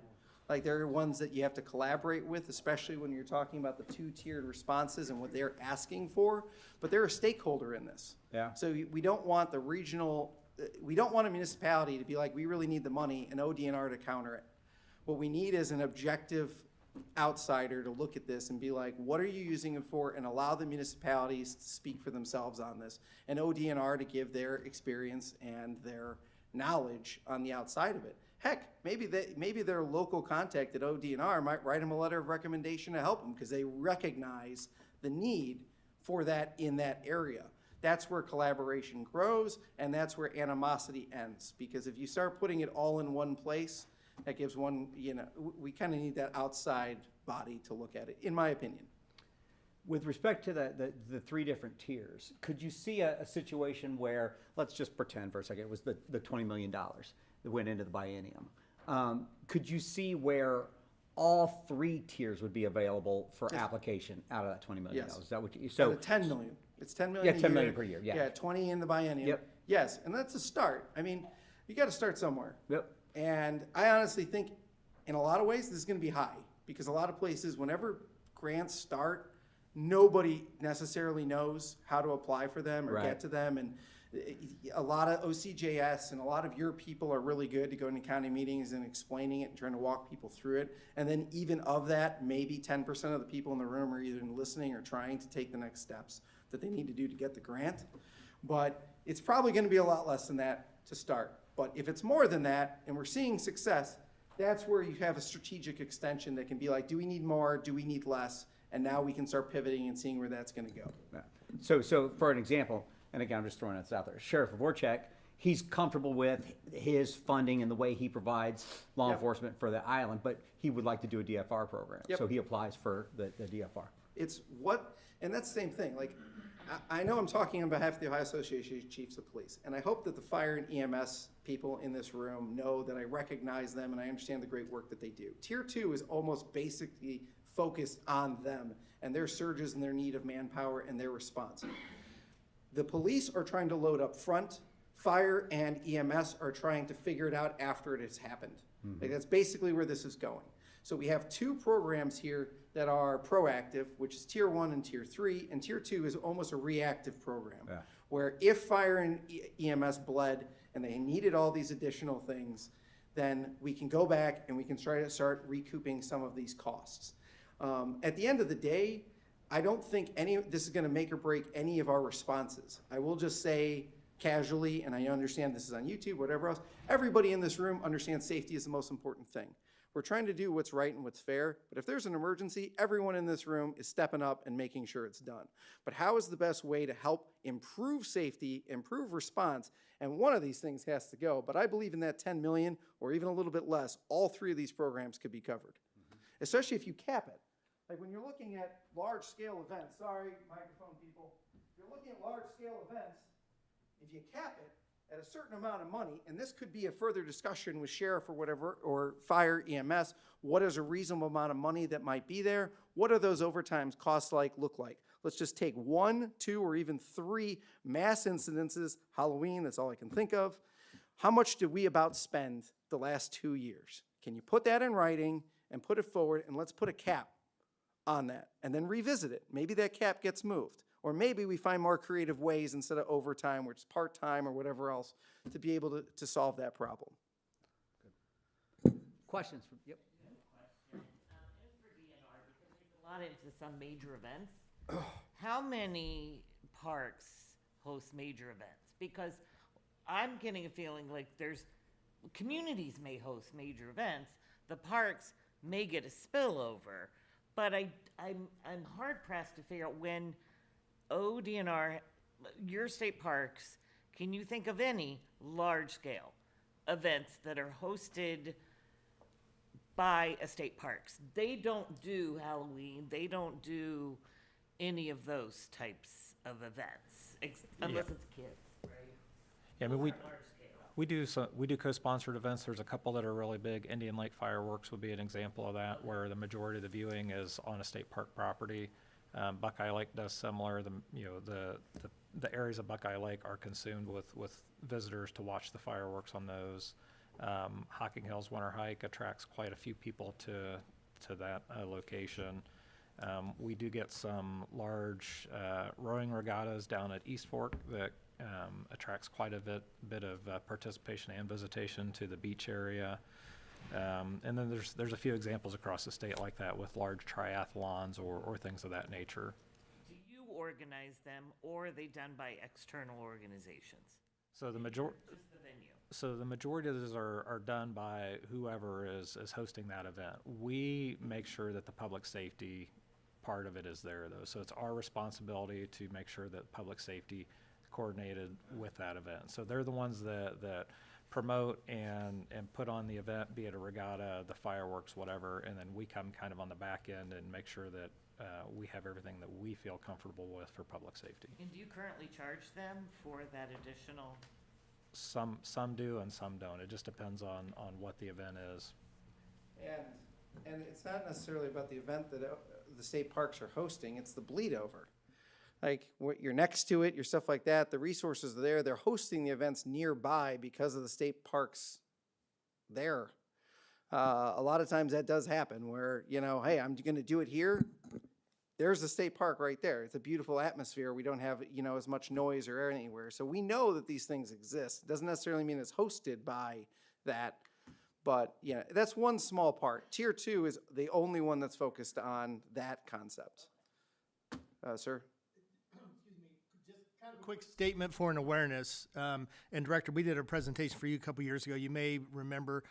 Like they're ones that you have to collaborate with, especially when you're talking about the two-tiered responses and what they're asking for. But they're a stakeholder in this. Yeah. So we don't want the regional, we don't want a municipality to be like, we really need the money, and ODNR to counter it. What we need is an objective outsider to look at this and be like, what are you using it for, and allow the municipalities to speak for themselves on this, and ODNR to give their experience and their knowledge on the outside of it. Heck, maybe their local contact at ODNR might write them a letter of recommendation to help them because they recognize the need for that in that area. That's where collaboration grows, and that's where animosity ends. Because if you start putting it all in one place, that gives one, we kind of need that outside body to look at it, in my opinion. With respect to the three different tiers, could you see a situation where, let's just pretend for a second, it was the $20 million that went into the biennium. Could you see where all three tiers would be available for application out of that $20 million? Yes. Is that what you, So 10 million. It's 10 million. Yeah, 10 million per year. Yeah. Yeah, 20 in the biennium. Yep. Yes, and that's a start. I mean, you got to start somewhere. Yep. And I honestly think, in a lot of ways, this is going to be high because a lot of places, whenever grants start, nobody necessarily knows how to apply for them or get to them, and a lot of OCJS and a lot of your people are really good to go into county meetings and explaining it and trying to walk people through it. And then even of that, maybe 10% of the people in the room are either listening or trying to take the next steps that they need to do to get the grant. But it's probably going to be a lot less than that to start. But if it's more than that and we're seeing success, that's where you have a strategic extension that can be like, do we need more? Do we need less? And now we can start pivoting and seeing where that's going to go. Yeah. So for an example, and again, I'm just throwing this out there, Sheriff Voracek, he's comfortable with his funding and the way he provides law enforcement for the island, but he would like to do a DFR program. So he applies for the DFR. It's what, and that's the same thing. Like, I know I'm talking on behalf of the Ohio Association of Chiefs of Police, and I hope that the fire and EMS people in this room know that I recognize them and I understand the great work that they do. Tier 2 is almost basically focused on them and their surges and their need of manpower and their response. The police are trying to load up front. Fire and EMS are trying to figure it out after it has happened. Like, that's basically where this is going. So we have two programs here that are proactive, which is Tier 1 and Tier 3, and Tier 2 is almost a reactive program, where if fire and EMS bled and they needed all these additional things, then we can go back and we can try to start recouping some of these costs. At the end of the day, I don't think this is going to make or break any of our responses. I will just say casually, and I understand this is on YouTube, whatever else, everybody in this room understands safety is the most important thing. We're trying to do what's right and what's fair, but if there's an emergency, everyone in this room is stepping up and making sure it's done. But how is the best way to help improve safety, improve response? And one of these things has to go, but I believe in that 10 million or even a little bit less, all three of these programs could be covered, especially if you cap it. Like when you're looking at large-scale events, sorry, microphone people, if you're looking at large-scale events, if you cap it at a certain amount of money, and this could be a further discussion with sheriff or whatever, or fire, EMS, what is a reasonable amount of money that might be there? What are those overtime costs look like? Let's just take 1, 2, or even 3 mass incidences, Halloween, that's all I can think of. How much did we about spend the last 2 years? Can you put that in writing and put it forward, and let's put a cap on that and then revisit it. Maybe that cap gets moved, or maybe we find more creative ways instead of overtime, which is part-time or whatever else, to be able to solve that problem. Questions? Yep. A lot into some major events. How many parks host major events? Because I'm getting a feeling like communities may host major events, the parks may get a spillover, but I'm hard pressed to figure out when ODNR, your state parks, can you think of any large scale events that are hosted by a state parks? They don't do Halloween, they don't do any of those types of events, unless it's kids, right? Yeah, I mean, Large scale. we do co-sponsored events. There's a couple that are really big. Indian Lake Fireworks would be an example of that, where the majority of the viewing is on a state park property. Buckeye Lake does similar. The areas of Buckeye Lake are consumed with visitors to watch the fireworks on those. Hocking Hills Winter Hike attracts quite a few people to that location. We do get some large rowing regattas down at East Fork that attracts quite a bit of participation and visitation to the beach area. And then there's a few examples across the state like that with large triathlons or things of that nature. Do you organize them, or are they done by external organizations? So the Just the venue. So the majority of those are done by whoever is hosting that event. We make sure that the public safety part of it is there, though. So it's our responsibility to make sure that public safety coordinated with that event. So they're the ones that promote and put on the event, be it a regatta, the fireworks, whatever, and then we come kind of on the back end and make sure that we have everything that we feel comfortable with for public safety. And do you currently charge them for that additional? Some do and some don't. It just depends on what the event is. And it's not necessarily about the event that the state parks are hosting, it's the bleed over. Like, you're next to it, your stuff like that, the resources are there, they're hosting the events nearby because of the state parks there. A lot of times that does happen where, hey, I'm gonna do it here. There's the state park right there. It's a beautiful atmosphere. We don't have, as much noise or air anywhere. So we know that these things exist. It doesn't necessarily mean it's hosted by that. But yeah, that's one small part. Tier 2 is the only one that's focused on that concept. Sir? Quick statement for an awareness. And Director, we did a presentation for you a couple years ago. You may remember.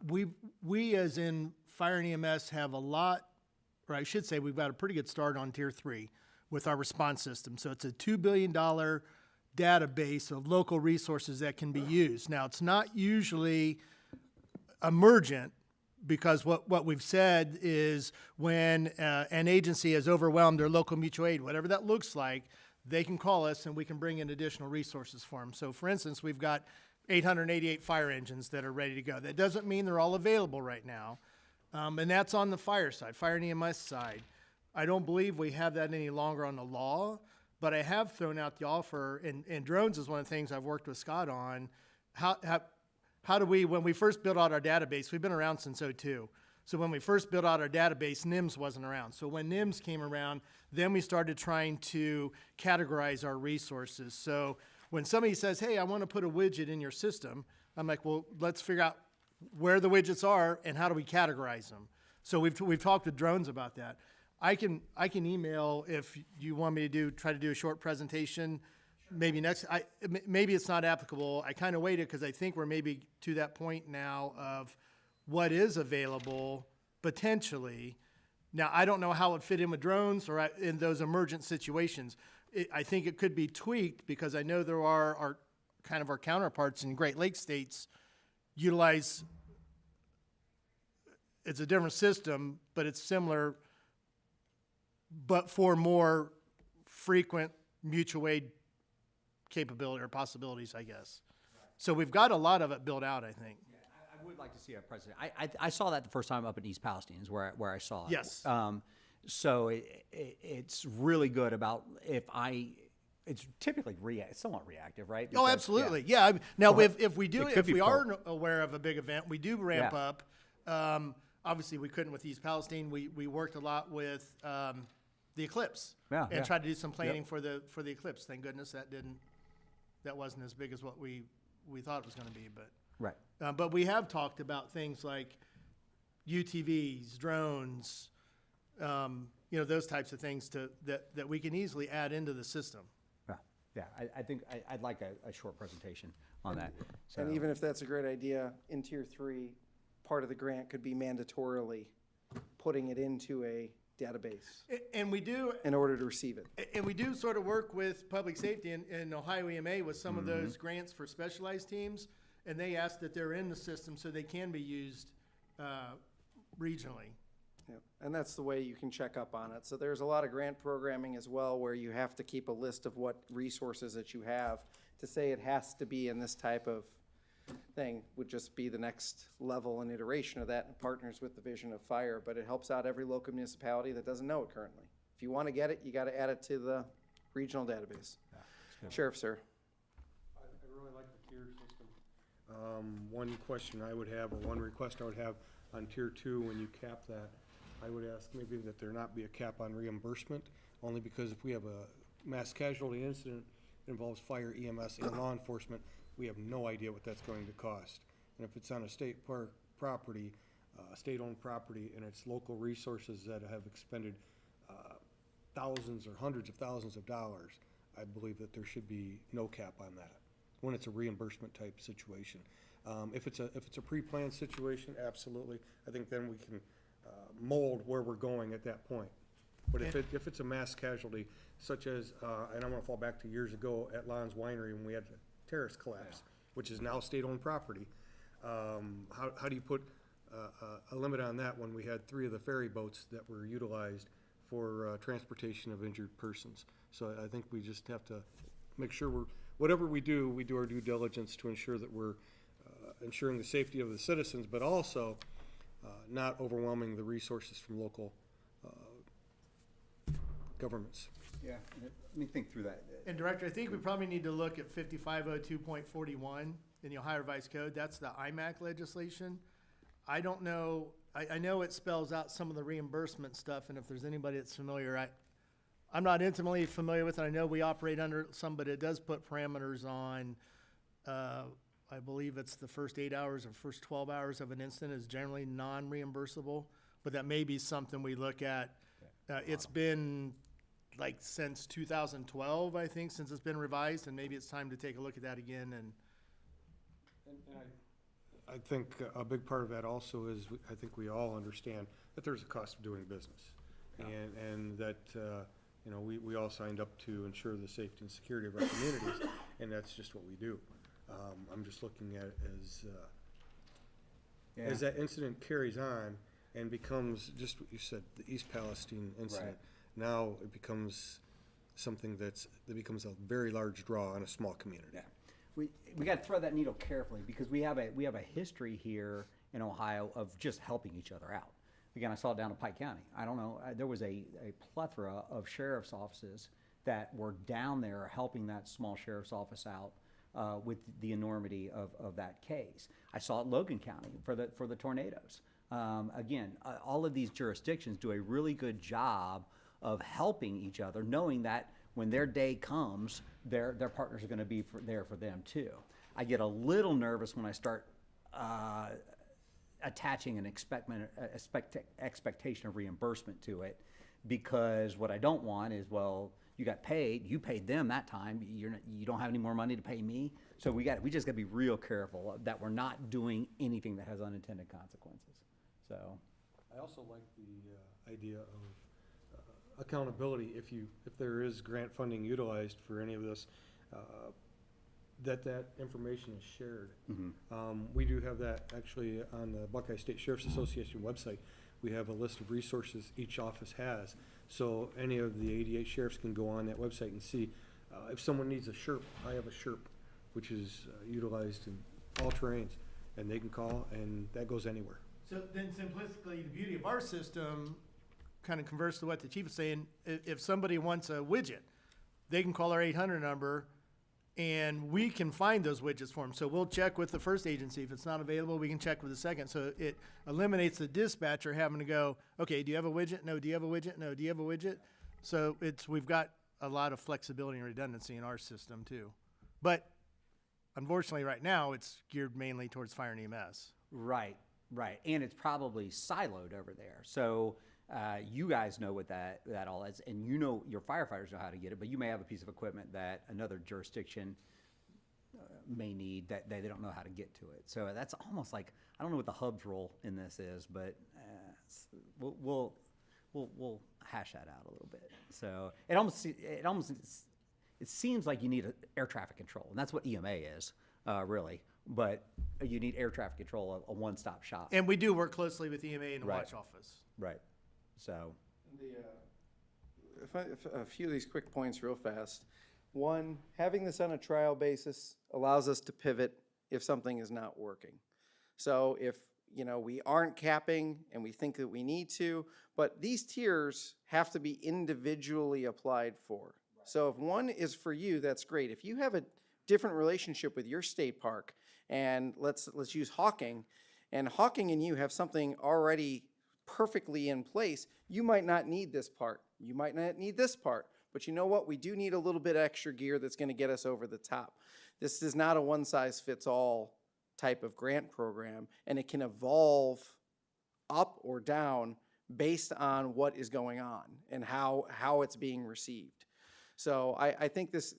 We as in Fire and EMS have a lot, or I should say we've got a pretty good start on Tier 3 with our response system. So it's a $2 billion database of local resources that can be used. Now, it's not usually emergent, because what we've said is when an agency has overwhelmed their local mutual aid, whatever that looks like, they can call us and we can bring in additional resources for them. So for instance, we've got 888 fire engines that are ready to go. That doesn't mean they're all available right now. And that's on the fire side, fire and EMS side. I don't believe we have that any longer on the law, but I have thrown out the offer, and drones is one of the things I've worked with Scott on. How do we, when we first built out our database, we've been around since '02. So when we first built out our database, NIMS wasn't around. So when NIMS came around, then we started trying to categorize our resources. So when somebody says, hey, I want to put a widget in your system, I'm like, well, let's figure out where the widgets are and how do we categorize them. So we've talked with drones about that. I can email if you want me to try to do a short presentation. Maybe maybe it's not applicable. I kind of waited because I think we're maybe to that point now of what is available potentially. Now, I don't know how it would fit in with drones or in those emergent situations. I think it could be tweaked because I know there are our counterparts in Great Lakes states utilize, it's a different system, but it's similar, but for more frequent mutual aid capability or possibilities, I guess. So we've got a lot of it built out, I think. Yeah, I would like to see a precedent. I saw that the first time up in East Palestine is where I saw it. Yes. So it's really good about if I it's typically it's somewhat reactive, right? Oh, Because- absolutely. yeah. Yeah. Now, Well, if we do, it could if be we are pro- aware of a big event, we do ramp Yeah. up. Obviously, we couldn't with East Palestine. We worked a lot with the eclipse Yeah, and yeah. tried to do some planning for the eclipse. Thank goodness that wasn't as big as what we thought it was going to be. Right. But we have talked about things like UTVs, drones, those types of things that we can easily add into the system. Yeah, yeah. I think I'd like a short presentation on that. So, And even if that's a great idea, in tier 3, part of the grant could be mandatorily putting it into a database And we do, in order to receive it. and we do sort of work with public safety and Ohio EMA with some of those grants for specialized teams, and they ask that they're in the system so they can be used regionally. Yeah, and that's the way you can check up on it. So there's a lot of grant programming as well where you have to keep a list of what resources that you have. To say it has to be in this type of thing would just be the next level and iteration of that, and partners with the Vision of Fire, but it helps out every local municipality that doesn't know it currently. If you want to get it, you got to add it to the regional database. Sheriff, sir. I really like the tier system. One question I would have, or one request I would have on tier 2, when you cap that, I would ask maybe that there not be a cap on reimbursement, only because if we have a mass casualty incident that involves fire, EMS, and law enforcement, we have no idea what that's going to cost. And if it's on a state park property, state-owned property, and it's local resources that have expended thousands or hundreds of thousands of dollars, I believe that there should be no cap on that when it's a reimbursement type situation. If it's a pre-planned situation, absolutely. I think then we can mold where we're going at that point. But if it's a mass casualty, such as, and I'm gonna fall back to years ago at Lon's Winery when we had the terrace collapse, which is now state-owned property, how do you put a limit on that when we had 3 of the ferry boats that were utilized for transportation of injured persons? So I think we just have to make sure whatever we do our due diligence to ensure that we're ensuring the safety of the citizens, but also not overwhelming the resources from local governments. yeah, let me think through that. And Director, I think we probably need to look at 5502.41 in the Ohio Revised Code. That's the IMAC legislation. I don't know, I know it spells out some of the reimbursement stuff, and if there's anybody that's familiar, I'm not intimately familiar with it. I know we operate under some, but it does put parameters on, I believe it's the first 8 hours or first 12 hours of an incident is generally non-reimbursable, but that may be something we look at. It's been like since 2012, I think, since it's been revised, and maybe it's time to take a look at that again. And I think a big part of that also is, I think we all understand that there's a cost of doing business. And that, we all signed up to ensure the safety and security of our communities, and that's just what we do. I'm just looking at it as that incident carries on and becomes, just what you said, the East Palestine incident. Right. Now it becomes something that becomes a very large draw on a small community. Yeah. We got to thread that needle carefully because we have a history here in Ohio of just helping each other out. Again, I saw it down in Pike County. I don't know, there was a plethora of sheriff's offices that were down there helping that small sheriff's office out with the enormity of that case. I saw it in Logan County for the tornadoes. Again, all of these jurisdictions do a really good job of helping each other, knowing that when their day comes, their partners are going to be there for them too. I get a little nervous when I start attaching an expectation of reimbursement to it, because what I don't want is, well, you got paid, you paid them that time, you don't have any more money to pay me. So we just got to be real careful that we're not doing anything that has unintended consequences. So I also like the idea of accountability. If there is grant funding utilized for any of this, that information is shared. We do have that actually on the Buckeye State Sheriff's Association website. We have a list of resources each office has. So any of the 88 sheriffs can go on that website and see if someone needs a SHRP. I have a SHRP, which is utilized in all terrains, and they can call, and that goes anywhere. so then simplistically, the beauty of our system kind of converts to what the chief is saying. If somebody wants a widget, they can call our 800 number and we can find those widgets for them. So we'll check with the first agency. If it's not available, we can check with the second. So it eliminates the dispatcher having to go, okay, do you have a widget? No. Do you have a widget? No. Do you have a widget? So we've got a lot of flexibility and redundancy in our system too. But unfortunately right now it's geared mainly towards fire and EMS. Right, right. And it's probably siloed over there. So you guys know what that all is, and you know your firefighters know how to get it, but you may have a piece of equipment that another jurisdiction may need that they don't know how to get to it. So that's almost like, I don't know what the hub's role in this is, but we'll hash that out a little bit. So it seems like you need air traffic control, and that's what EMA is, really. But you need air traffic control, a one-stop shop. And we do work closely with EMA and the Right. watch office. Right. So, If a few of these quick points real fast. One, having this on a trial basis allows us to pivot if something is not working. So if, we aren't capping and we think that we need to, but these tiers have to be individually applied for. So if one is for you, that's great. If you have a different relationship with your state park, and let's use Hawking, and Hawking and you have something already perfectly in place, you might not need this part. You might not need this part. But you know what? We do need a little bit extra gear that's going to get us over the top. This is not a one-size-fits-all type of grant program, and it can evolve up or down based on what is going on and how it's being received. So I think this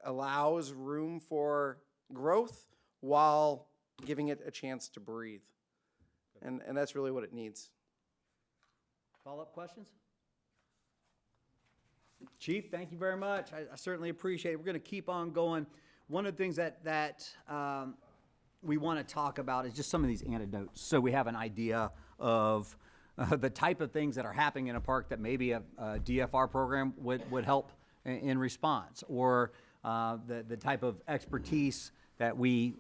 allows room for growth while giving it a chance to breathe. And that's really what it needs. follow-up questions? Chief, thank you very much. I certainly appreciate it. We're going to keep on going. One of the things that we want to talk about is just some of these anecdotes, so we have an idea of the type of things that are happening in a park that maybe a DFR program would help in response, or the type of expertise that we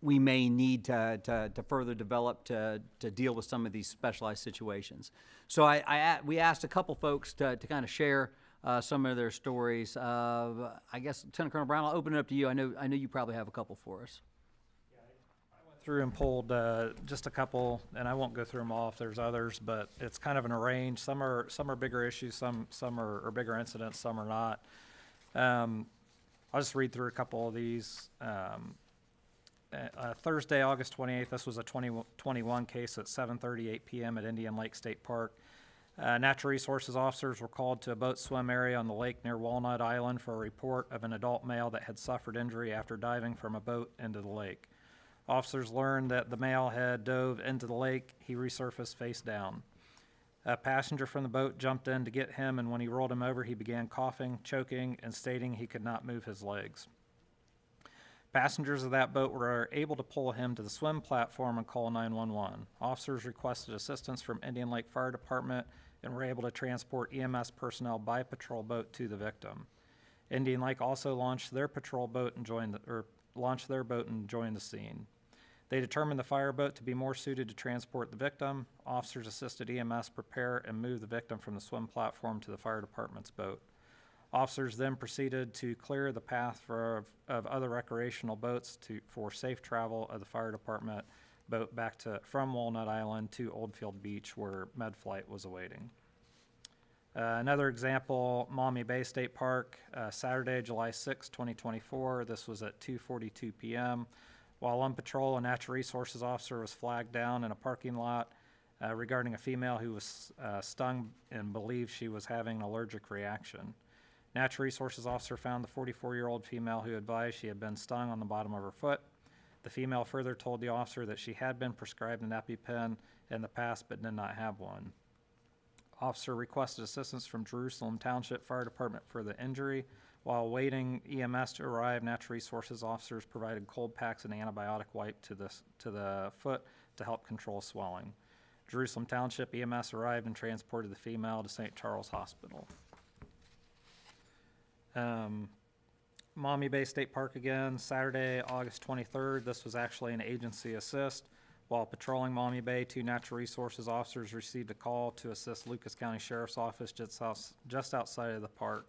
may need to further develop to deal with some of these specialized situations. So we asked a couple folks to kind of share some of their stories. I guess, Lieutenant Colonel Brown, I'll open it up to you. I know you probably have a couple for us. Through and pulled just a couple, and I won't go through them all if there's others, but it's kind of an arrange. Some are bigger issues, some are bigger incidents, some are not. I'll just read through a couple of these. Thursday, August 28th, this was a 2021 case at 7:38 p.m. at Indian Lake State Park. Natural Resources officers were called to a boat swim area on the lake near Walnut Island for a report of an adult male that had suffered injury after diving from a boat into the lake. Officers learned that the male had dove into the lake. He resurfaced face down. A passenger from the boat jumped in to get him, and when he rolled him over, he began coughing, choking, and stating he could not move his legs. Passengers of that boat were able to pull him to the swim platform and call 911. Officers requested assistance from Indian Lake Fire Department and were able to transport EMS personnel by patrol boat to the victim. Indian Lake also launched their patrol boat and joined the scene. They determined the fireboat to be more suited to transport the victim. Officers assisted EMS prepare and move the victim from the swim platform to the fire department's boat. Officers then proceeded to clear the path of other recreational boats for safe travel of the fire department boat back from Walnut Island to Oldfield Beach, where MedFlight was awaiting. Another example, Maumee Bay State Park, Saturday, July 6, 2024. This was at 2:42 p.m. While on patrol, a natural resources officer was flagged down in a parking lot regarding a female who was stung and believed she was having an allergic reaction. Natural resources officer found the 44-year-old female who advised she had been stung on the bottom of her foot. The female further told the officer that she had been prescribed an EpiPen in the past but did not have one. Officer requested assistance from Jerusalem Township Fire Department for the injury. While waiting EMS to arrive, natural resources officers provided cold packs and antibiotic wipe to the foot to help control swelling. Jerusalem Township EMS arrived and transported the female to St. Charles Hospital. Maumee Bay State Park again, Saturday, August 23rd. This was actually an agency assist. While patrolling Maumee Bay, 2 natural resources officers received a call to assist Lucas County Sheriff's Office just outside of the park.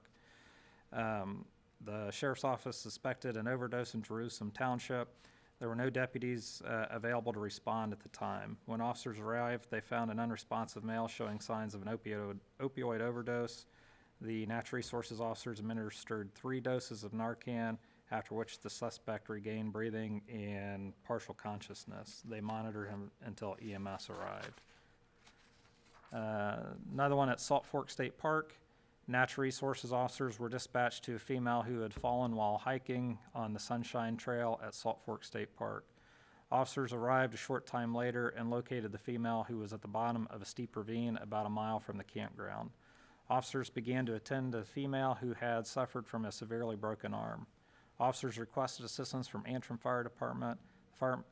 The sheriff's office suspected an overdose in Jerusalem Township. There were no deputies available to respond at the time. When officers arrived, they found an unresponsive male showing signs of an opioid overdose. The natural resources officers administered 3 doses of Narcan, after which the suspect regained breathing and partial consciousness. They monitored him until EMS arrived. Another one at Salt Fork State Park. Natural resources officers were dispatched to a female who had fallen while hiking on the Sunshine Trail at Salt Fork State Park. Officers arrived a short time later and located the female who was at the bottom of a steep ravine about a mile from the campground. Officers began to attend to the female who had suffered from a severely broken arm. Officers requested assistance from Antrim Fire Department.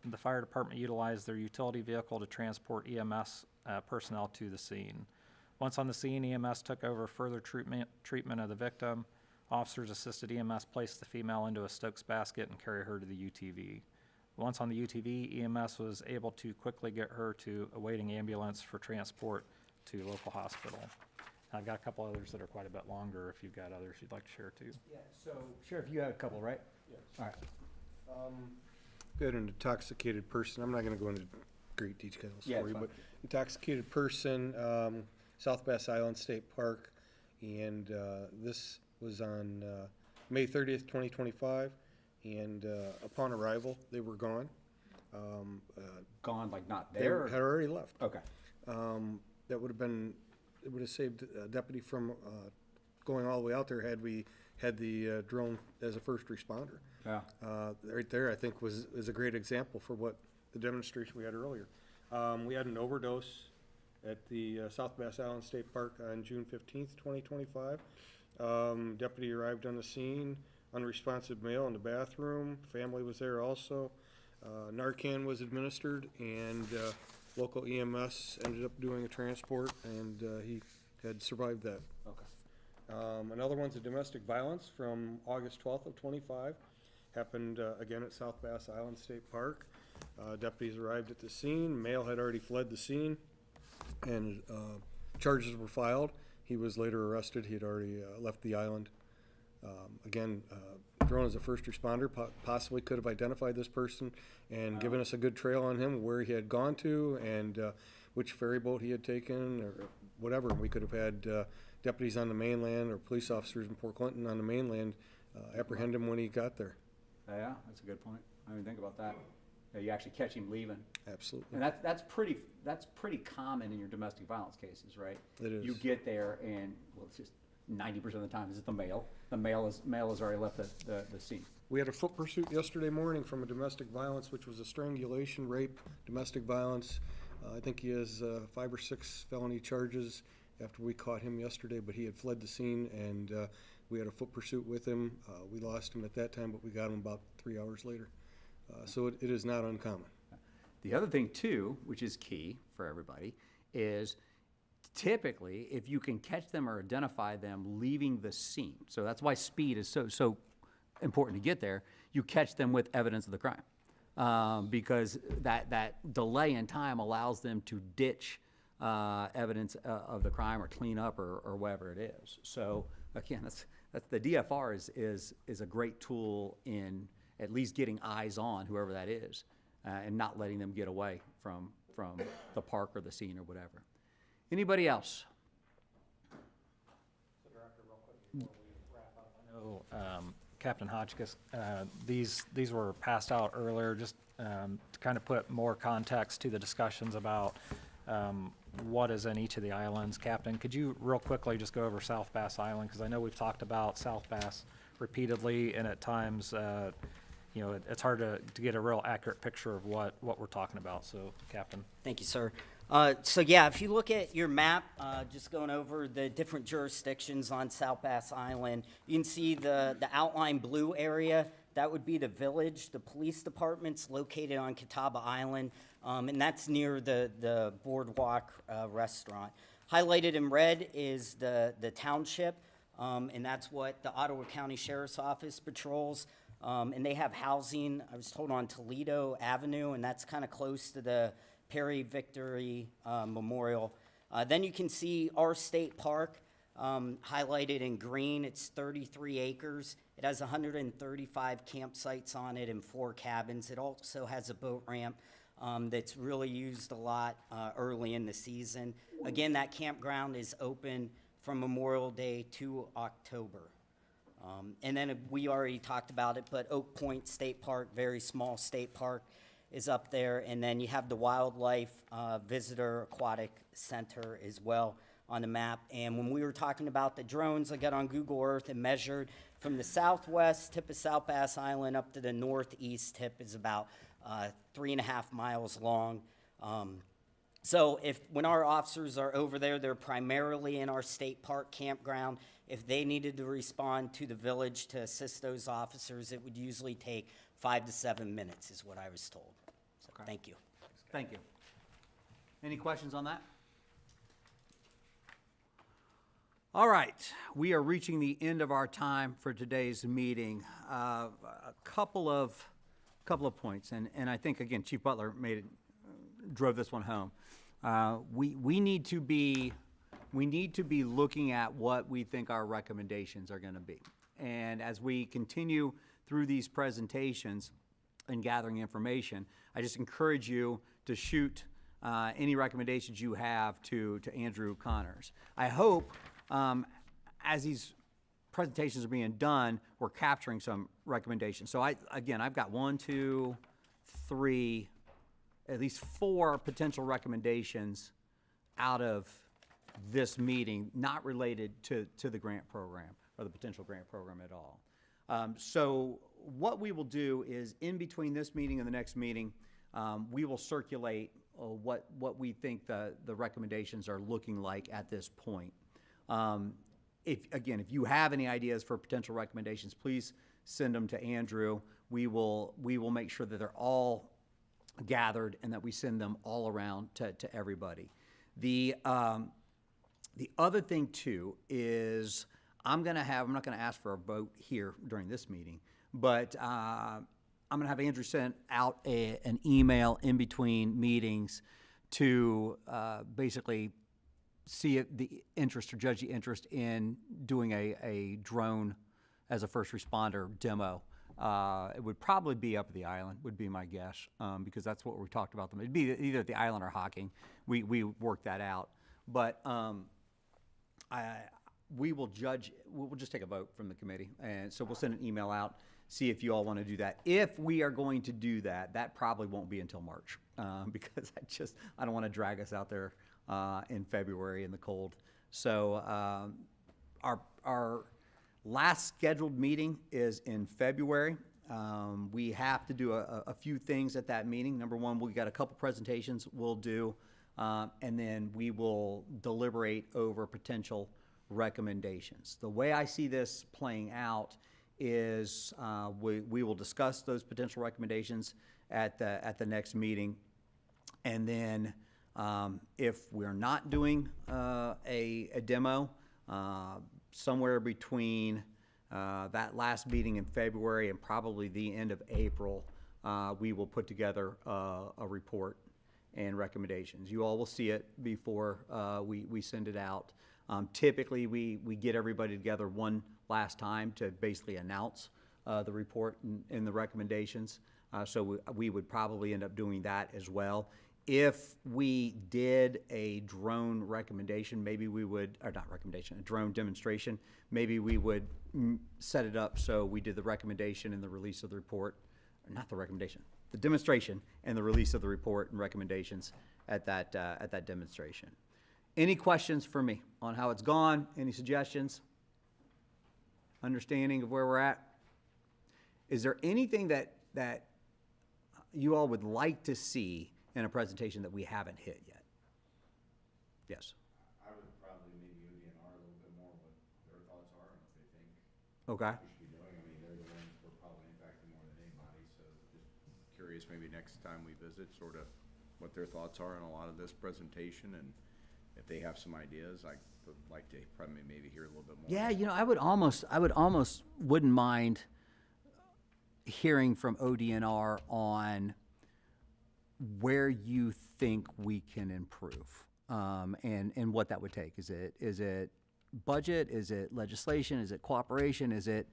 The fire department utilized their utility vehicle to transport EMS personnel to the scene. Once on the scene, EMS took over further treatment of the victim. Officers assisted EMS place the female into a Stokes basket and carry her to the UTV. Once on the UTV, EMS was able to quickly get her to a waiting ambulance for transport to local hospital. I've got a couple others that are quite a bit longer if you've got others you'd like to share too. Yeah, so Sheriff, you had a couple, right? Yes. All right. We had an intoxicated person, I'm not gonna go into great details Yeah, for you, it's but fine. intoxicated person, South Bass Island State Park, and this was on May 30th, 2025, and upon arrival, they were gone. Gone, like not They there? had already left. Okay. That would have been, it would have saved a deputy from going all the way out there had we had the drone as a first responder. Yeah. Right there, I think, is a great example for what the demonstration we had earlier. We had an overdose at the South Bass Island State Park on June 15th, 2025. Deputy arrived on the scene, unresponsive male in the bathroom, family was there also. Narcan was administered, and local EMS ended up doing a transport, and he had survived that. Okay. Another one's a domestic violence from August 12th of 25. Happened again at South Bass Island State Park. Deputies arrived at the scene. Male had already fled the scene, and charges were filed. He was later arrested. He had already left the island. Again, drone as a first responder possibly could have identified this person and given us a good trail on him, where he had gone to and which ferry boat he had taken or whatever. And we could have had deputies on the mainland or police officers in Port Clinton on the mainland apprehend him when he got there. Yeah, that's a good point. I didn't think about that. Yeah, you actually catch him leaving. Absolutely. And that's pretty common in your domestic violence cases, right? It is. You get there and, well, it's just 90% of the time, is it the male? The male has already left the scene. We had a foot pursuit yesterday morning from a domestic violence, which was a strangulation, rape, domestic violence. I think he has 5 or 6 felony charges after we caught him yesterday, but he had fled the scene, and we had a foot pursuit with him. We lost him at that time, but we got him about 3 hours later. So it is not uncommon. The other thing too, which is key for everybody, is typically if you can catch them or identify them leaving the scene, so that's why speed is so important to get there, you catch them with evidence of the crime. Because that delay in time allows them to ditch evidence of the crime or clean up or whatever it is. So again, that's the DFR is a great tool in at least getting eyes on whoever that is, and not letting them get away from the park or the scene or whatever. Anybody else? I know Captain Hotchkiss, these were passed out earlier just to kind of put more context to the discussions about what is in each of the islands. Captain, could you real quickly just go over South Bass Island? Because I know we've talked about South Bass repeatedly, and at times, you know, it's hard to get a real accurate picture of what we're talking about. So, Captain. Thank you, sir. So yeah, if you look at your map, just going over the different jurisdictions on South Bass Island, you can see the outlined blue area. That would be the village. The police department's located on Catawba Island, and that's near the Boardwalk restaurant. Highlighted in red is the township, and that's what the Ottawa County Sheriff's Office patrols. And they have housing, I was told, on Toledo Avenue, and that's kind of close to the Perry Victory Memorial. Then you can see our state park. highlighted in green. It's 33 acres. It has 135 campsites on it and 4 cabins. It also has a boat ramp that's really used a lot early in the season. Again, that campground is open from Memorial Day to October. And then we already talked about it, but Oak Point State Park, very small state park, is up there. And then you have the Wildlife Visitor Aquatic Center as well on the map. And when we were talking about the drones, I got on Google Earth and measured from the southwest tip of South Bass Island up to the northeast tip is about 3.5 miles long. So when our officers are over there, they're primarily in our state park campground. If they needed to respond to the village to assist those officers, it would usually take 5 to 7 minutes is what I was told. So, thank you. Thank you. Any questions on that? All right, we are reaching the end of our time for today's meeting. A couple of points, and I think again Chief Butler drove this one home. We need to be looking at what we think our recommendations are going to be, and as we continue through these presentations and gathering information, I just encourage you to shoot any recommendations you have to Andrew Connors. I hope as these presentations are being done, we're capturing some recommendations. So I've got 1, 2, 3, at least 4 potential recommendations out of this meeting, not related to the grant program or the potential grant program at all. So what we will do is in between this meeting and the next meeting, we will circulate what we think the recommendations are looking like at this point. If you have any ideas for potential recommendations, please send them to Andrew. We will make sure that they're all gathered and that we send them all around to everybody. The other thing too is I'm not going to ask for a vote here during this meeting, but I'm going to have Andrew send out an email in between meetings to basically see if the interest or judge the interest in doing a drone as a first responder demo. It would probably be up at the island, would be my guess, because that's what we talked about them. It'd be either at the island or Hocking. We worked that out. But we'll just take a vote from the committee. And so we'll send an email out, see if you all want to do that. If we are going to do that, that probably won't be until March, because I don't want to drag us out there in February in the cold. So our last scheduled meeting is in February. We have to do a few things at that meeting. Number one, we got a couple presentations we'll do, and then we will deliberate over potential recommendations. The way I see this playing out is we will discuss those potential recommendations at the next meeting, and then if we're not doing a demo, somewhere between that last meeting in February and probably the end of April, we will put together a report and recommendations. You all will see it before we send it out. Typically, we get everybody together one last time to basically announce the report and the recommendations. So we would probably end up doing that as well. If we did a drone recommendation, maybe we would, or not recommendation, a drone demonstration, maybe we would set it up so we did the recommendation and the release of the report, or not the recommendation, the demonstration and the release of the report and recommendations at that demonstration. Any questions for me on how it's gone? Any suggestions? Understanding of where we're at? Is there anything that you all would like to see in a presentation that we haven't hit yet? Yes. I would probably maybe ODNR a little bit more what their thoughts are and what they think Okay. we should be doing. I mean, they're the ones we're probably impacting more than anybody, so just curious maybe next time we visit, sort of what their thoughts are on a lot of this presentation, and if they have some ideas, I would like to probably maybe hear a little bit more. Yeah, I would almost wouldn't mind hearing from ODNR on where you think we can improve, and what that would take. Is it budget? Is it legislation? Is it cooperation? Is it,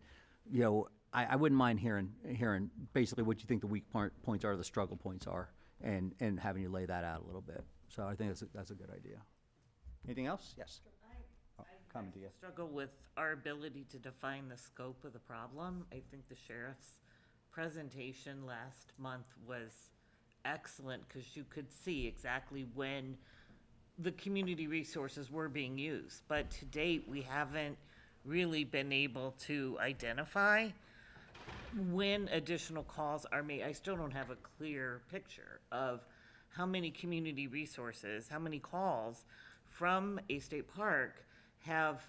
you know, I wouldn't mind hearing basically what you think the weak points are, the struggle points are, and having you lay that out a little bit. So I think that's a good idea. Anything else? Yes. Coming to you. Struggle with our ability to define the scope of the problem. I think the sheriff's presentation last month was excellent because you could see exactly when the community resources were being used. But to date, we haven't really been able to identify when additional calls are made. I still don't have a clear picture of how many community resources, how many calls from a state park have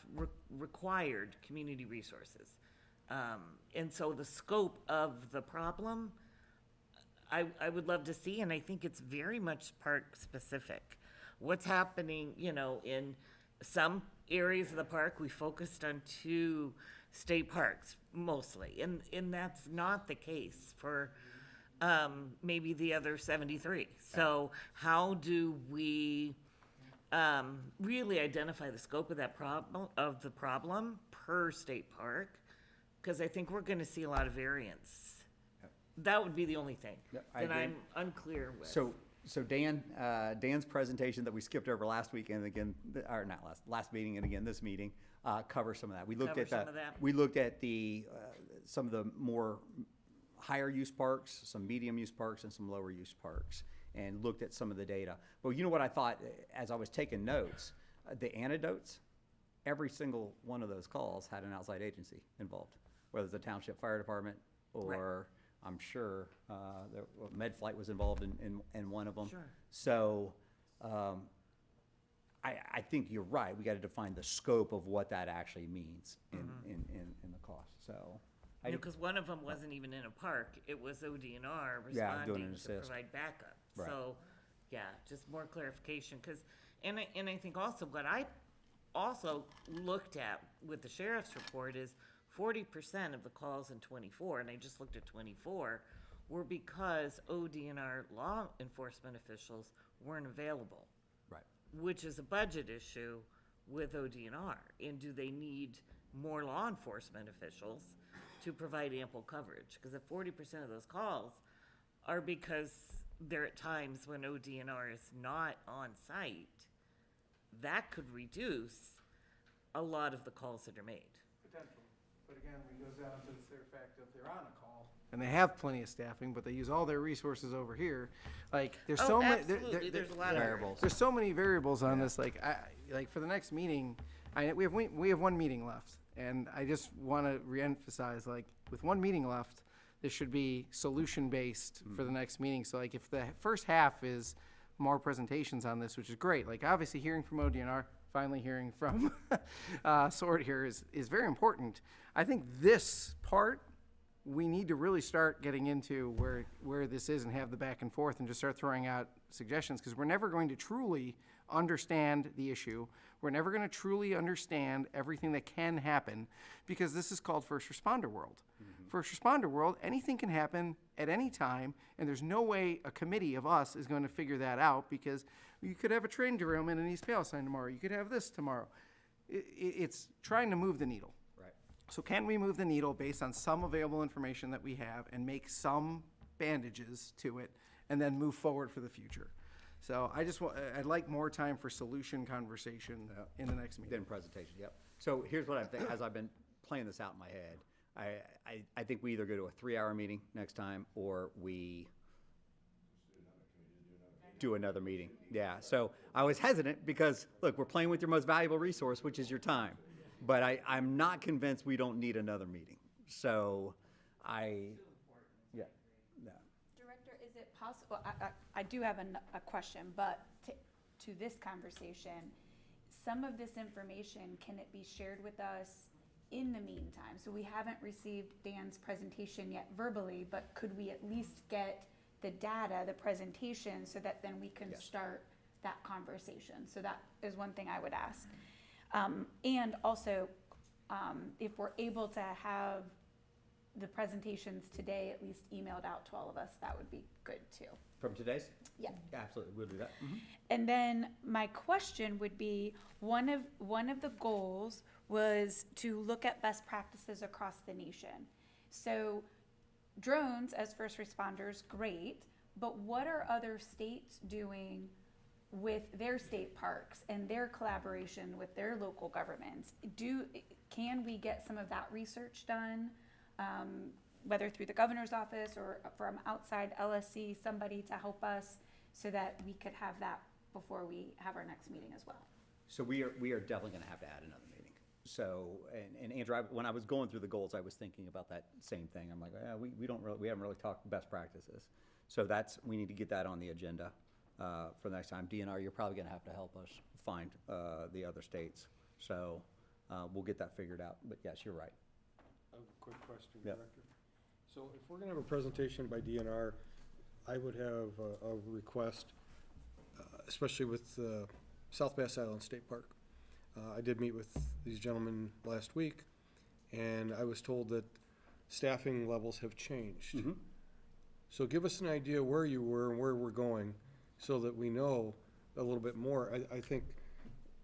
required community resources. And so the scope of the problem, I would love to see, and I think it's very much park specific. What's happening, you know, in some areas of the park, we focused on 2 state parks mostly, and that's not the case for maybe the other 73. So how do we really identify the scope of that problem per state park? Because I think we're going to see a lot of variance. That would be the only thing I that agree. I'm unclear with. So Dan's presentation that we skipped over last week and again, or not last meeting and again this meeting, covers some of that. We looked at Cover some of that. We looked at some of the more higher use parks, some medium use parks, and some lower use parks, and looked at some of the data. But you know what I thought as I was taking notes, the antidotes, every single one of those calls had an outside agency involved, whether it's the township fire department or I'm sure MedFlight was involved in one of them. Sure. So I think you're right. We got to define the scope of what that actually means in the cost. So. Because one of them wasn't even in a park, it was ODNR doing responding an to assist. provide backup. Right. So, yeah, just more clarification, because, and I think also what I also looked at with the sheriff's report is 40% of the calls in 24, and I just looked at 24, were because ODNR law enforcement officials weren't available. Right. Which is a budget issue with ODNR, and do they need more law enforcement officials to provide ample coverage? Because if 40% of those calls are because there are times when ODNR is not on site, that could reduce a lot of the calls that are made. Potential. But again, it goes down to the fact that they're on a call. And they have plenty of staffing, but they use all their resources over here. Like, there's so many. Absolutely, there's a lot of variables. There's so many variables on this. Like, like for the next meeting, we have 1 meeting left, and I just want to reemphasize, like, with 1 meeting left, this should be solution-based for the next meeting. So, like, if the first half is more presentations on this, which is great, like, obviously hearing from ODNR, finally hearing from SWORD here is very important. I think this part, we need to really start getting into where this is and have the back and forth and just start throwing out suggestions, because we're never going to truly understand the issue. We're never going to truly understand everything that can happen, because this is called first responder world. First responder world, anything can happen at any time, and there's no way a committee of us is going to figure that out, because you could have a train derailment in East Palestine tomorrow. You could have this tomorrow. It's trying to move the needle. Right. So can we move the needle based on some available information that we have and make some bandages to it and then move forward for the future? So I'd like more time for solution conversation in the next meeting. Then presentation, yep. So here's what I think, as I've been playing this out in my head, I think we either go to a 3-hour meeting next time, or we do another meeting. Yeah, so I was hesitant because, look, we're playing with your most valuable resource, which is your time. But I'm not convinced we don't need another meeting. So Director, is it possible, I do have a question, but to this conversation, some of this information, can it be shared with us in the meantime? So we haven't received Dan's presentation yet verbally, but could we at least get the data, the presentation, so that then we can start that conversation? So that is one thing I would ask. And also, if we're able to have the presentations today at least emailed out to all of us, that would be good too. from today's? Yeah. Absolutely, we'll do that. And then my question would be, one of the goals was to look at best practices across the nation. So drones as first responders, great, but what are other states doing with their state parks and their collaboration with their local governments? Can we get some of that research done, whether through the governor's office or from outside LSC, somebody to help us so that we could have that before we have our next meeting as well? So we are definitely gonna have to add another meeting. So, and Andrew, when I was going through the goals, I was thinking about that same thing. I'm like, we haven't really talked best practices. So we need to get that on the agenda, for the next time. DNR, you're probably gonna have to help us find, the other states. So, we'll get that figured out, but yes, you're right. I have a quick question, Yep. Director. So if we're gonna have a presentation by DNR, I would have a request, especially with South Bass Island State Park. I did meet with these gentlemen last week, and I was told that staffing levels have changed. So give us an idea where you were and where we're going, so that we know a little bit more. I think,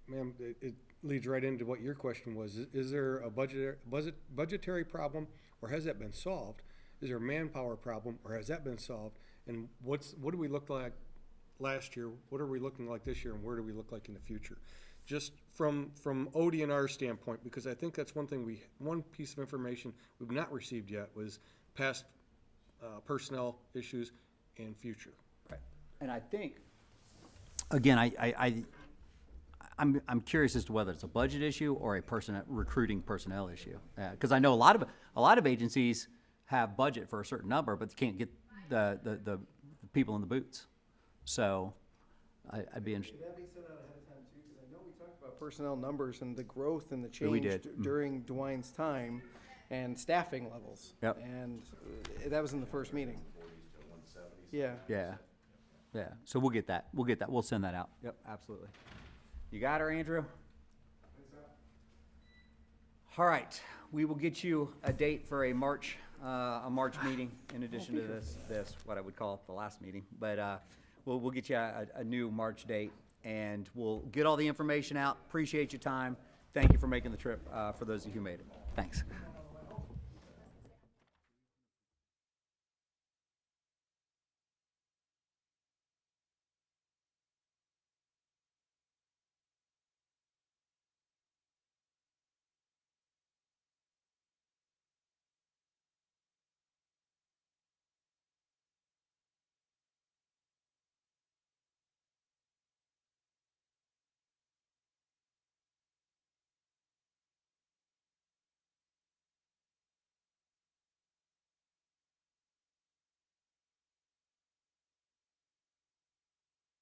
ma'am, it leads right into what your question was. Is there a budgetary problem, or has that been solved? Is there a manpower problem, or has that been solved? And what do we look like last year? What are we looking like this year, and where do we look like in the future? Just from ODNR standpoint, because I think that's one piece of information we've not received yet was past personnel issues and future. Right. And I think, again, I'm curious as to whether it's a budget issue or a recruiting personnel issue. Because I know a lot of agencies have budget for a certain number, but they can't get the people in the boots. So I'd be interested. Should that be sent out ahead of time too? Because I know we talked about personnel numbers and the growth and the Yeah, we change did. during DeWine's time and staffing levels. Yep. And that was in the first meeting. Yeah. Yeah. Yeah. So we'll get that. We'll send that out. Yep, absolutely. You got her, Andrew? All right. We will get you a date for a March meeting in addition to this, what I would call the last meeting. But we'll get you a new March date, and we'll get all the information out. Appreciate your time. Thank you for making the trip, for those of you who made it. Thanks.